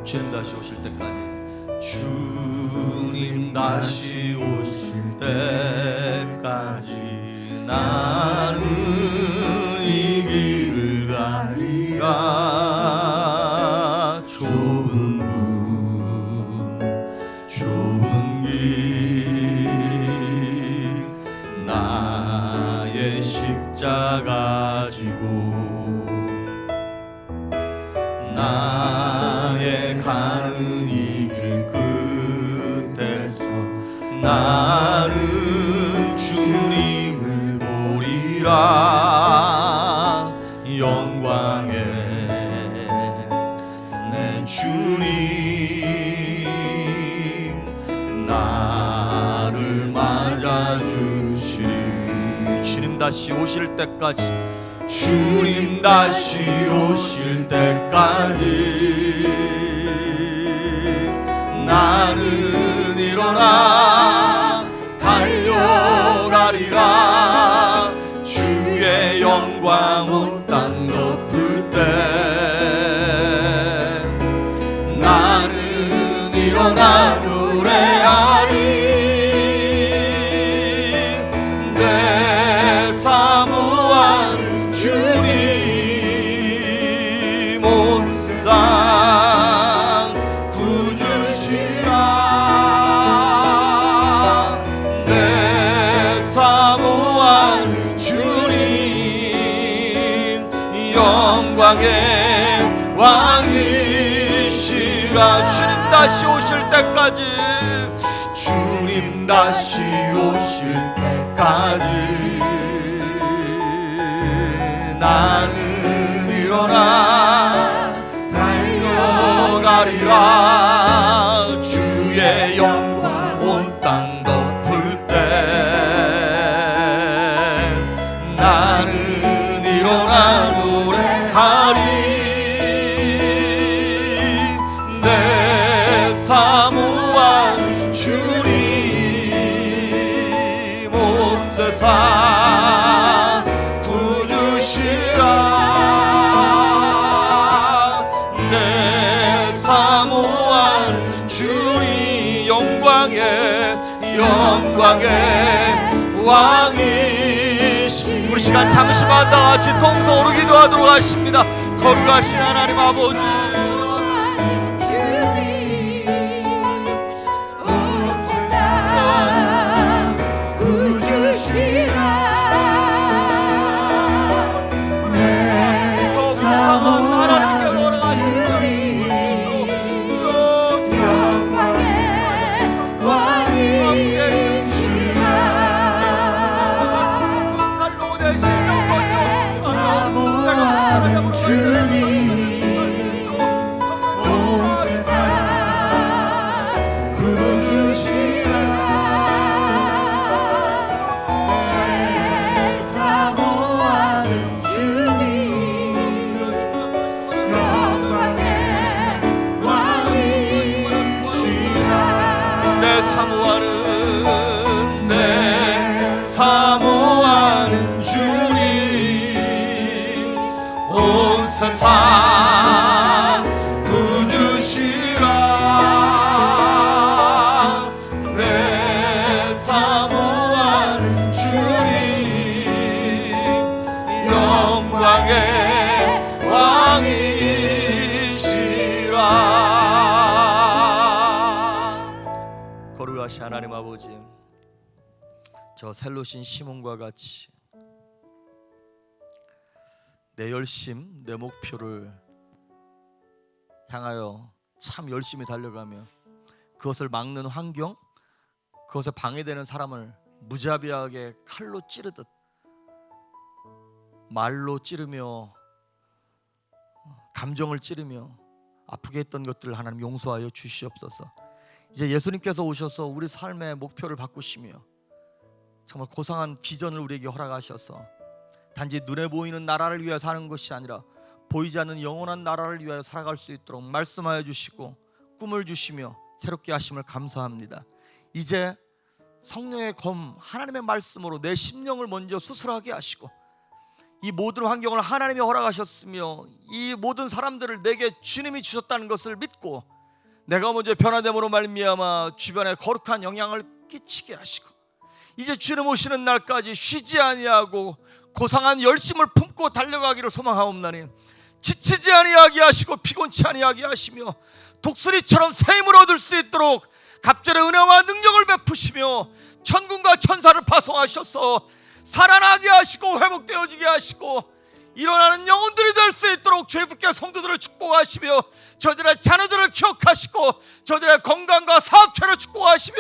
D: 주님 다시 오실 때까지 주님 다시 오실 때까지 나는 이 길을 가리라. 좁은 문 좁은 길 나의 십자가 지고 나의 가는 이 길 끝에서 나는 주님을 보리라. 영광의 내 주님 찾으시리. 주님 다시 오실 때까지, 주님 다시 오실 때까지 나는 일어나 달려가리라. 주의 영광 온 땅 덮을 때 나는 일어나 노래하리. 내 사모한 주님 온 세상 구주시라. 내 사모한 주님 영광의 왕이시라. 주님 다시 오실 때까지, 주님 다시 오실 때까지 나는 일어나 달려가리라. 주의 영광 온 땅 덮을 때 나는 일어나 노래하리. 내 사모한 주님 온 세상 구주시라. 내 사모한 주님 영광의 왕이시. 우리 시간 잠시만 다 같이 통성으로 기도하도록 하십니다. 거룩하신 하나님 아버지, 사모하는 주님 온 세상 구주시라. 내 사모하는 주님 영광의 왕이시라. 거룩하신 하나님 아버지, 저 셀롯인 시몬과 같이 내 열심, 내 목표를 향하여 참 열심히 달려가며 그것을 막는 환경, 그것에 방해되는 사람을 무자비하게 칼로 찌르듯 말로 찌르며 감정을 찌르며 아프게 했던 것들을 하나님 용서하여 주시옵소서. 이제 예수님께서 오셔서 우리 삶의 목표를 바꾸시며 정말 고상한 비전을 우리에게 허락하셔서 단지 눈에 보이는 나라를 위하여 사는 것이 아니라 보이지 않는 영원한 나라를 위하여 살아갈 수 있도록 말씀하여 주시고 꿈을 주시며 새롭게 하심을 감사합니다. 이제 성령의 검, 하나님의 말씀으로 내 심령을 먼저 수술하게 하시고 이 모든 환경을 하나님이 허락하셨으며 이 모든 사람들을 내게 주님이 주셨다는 것을 믿고 내가 먼저 변화됨으로 말미암아 주변에 거룩한 영향을 끼치게 하시고 이제 주님 오시는 날까지 쉬지 아니하고 고상한 열심을 품고 달려가기를 소망하옵나니 지치지 아니하게 하시고 피곤치 아니하게 하시며 독수리처럼 새 힘을 얻을 수 있도록 갑절의 은혜와 능력을 베푸시며 천군과 천사를 파송하셔서 살아나게 하시고 회복되어지게 하시고 일어나는 영혼들이 될 수 있도록 죄붓게 성도들을 축복하시며 저들의 자녀들을 기억하시고 저들의 건강과 사업체를 축복하시며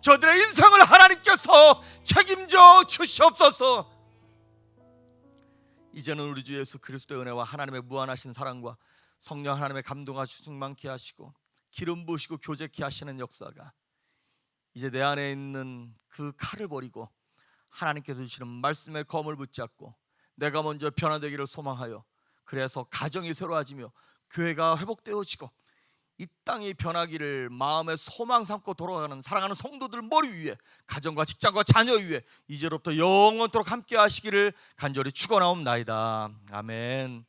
D: 저들의 인생을 하나님께서 책임져 주시옵소서. 이제는 우리 주 예수 그리스도의 은혜와 하나님의 무한하신 사랑과 성령 하나님의 감동과 충만케 하시고 기름 부으시고 교제케 하시는 역사가 이제 내 안에 있는 그 칼을 버리고 하나님께서 주시는 말씀의 검을 붙잡고 내가 먼저 변화되기를 소망하여, 그래서 가정이 새로워지며 교회가 회복되어지고 이 땅이 변하기를 마음의 소망 삼고 돌아가는 사랑하는 성도들 머리 위에, 가정과 직장과 자녀 위에 이제로부터 영원토록 함께 하시기를 간절히 축원하옵나이다. 아멘.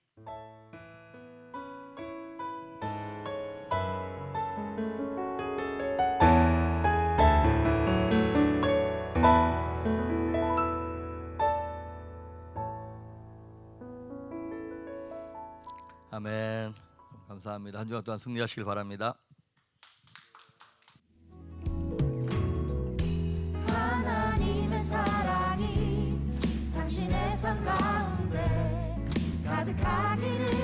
D: 아멘. 감사합니다. 한 주간 동안 승리하시길 바랍니다.
A: 하나님의 사랑이 당신의 삶 가운데 가득하기를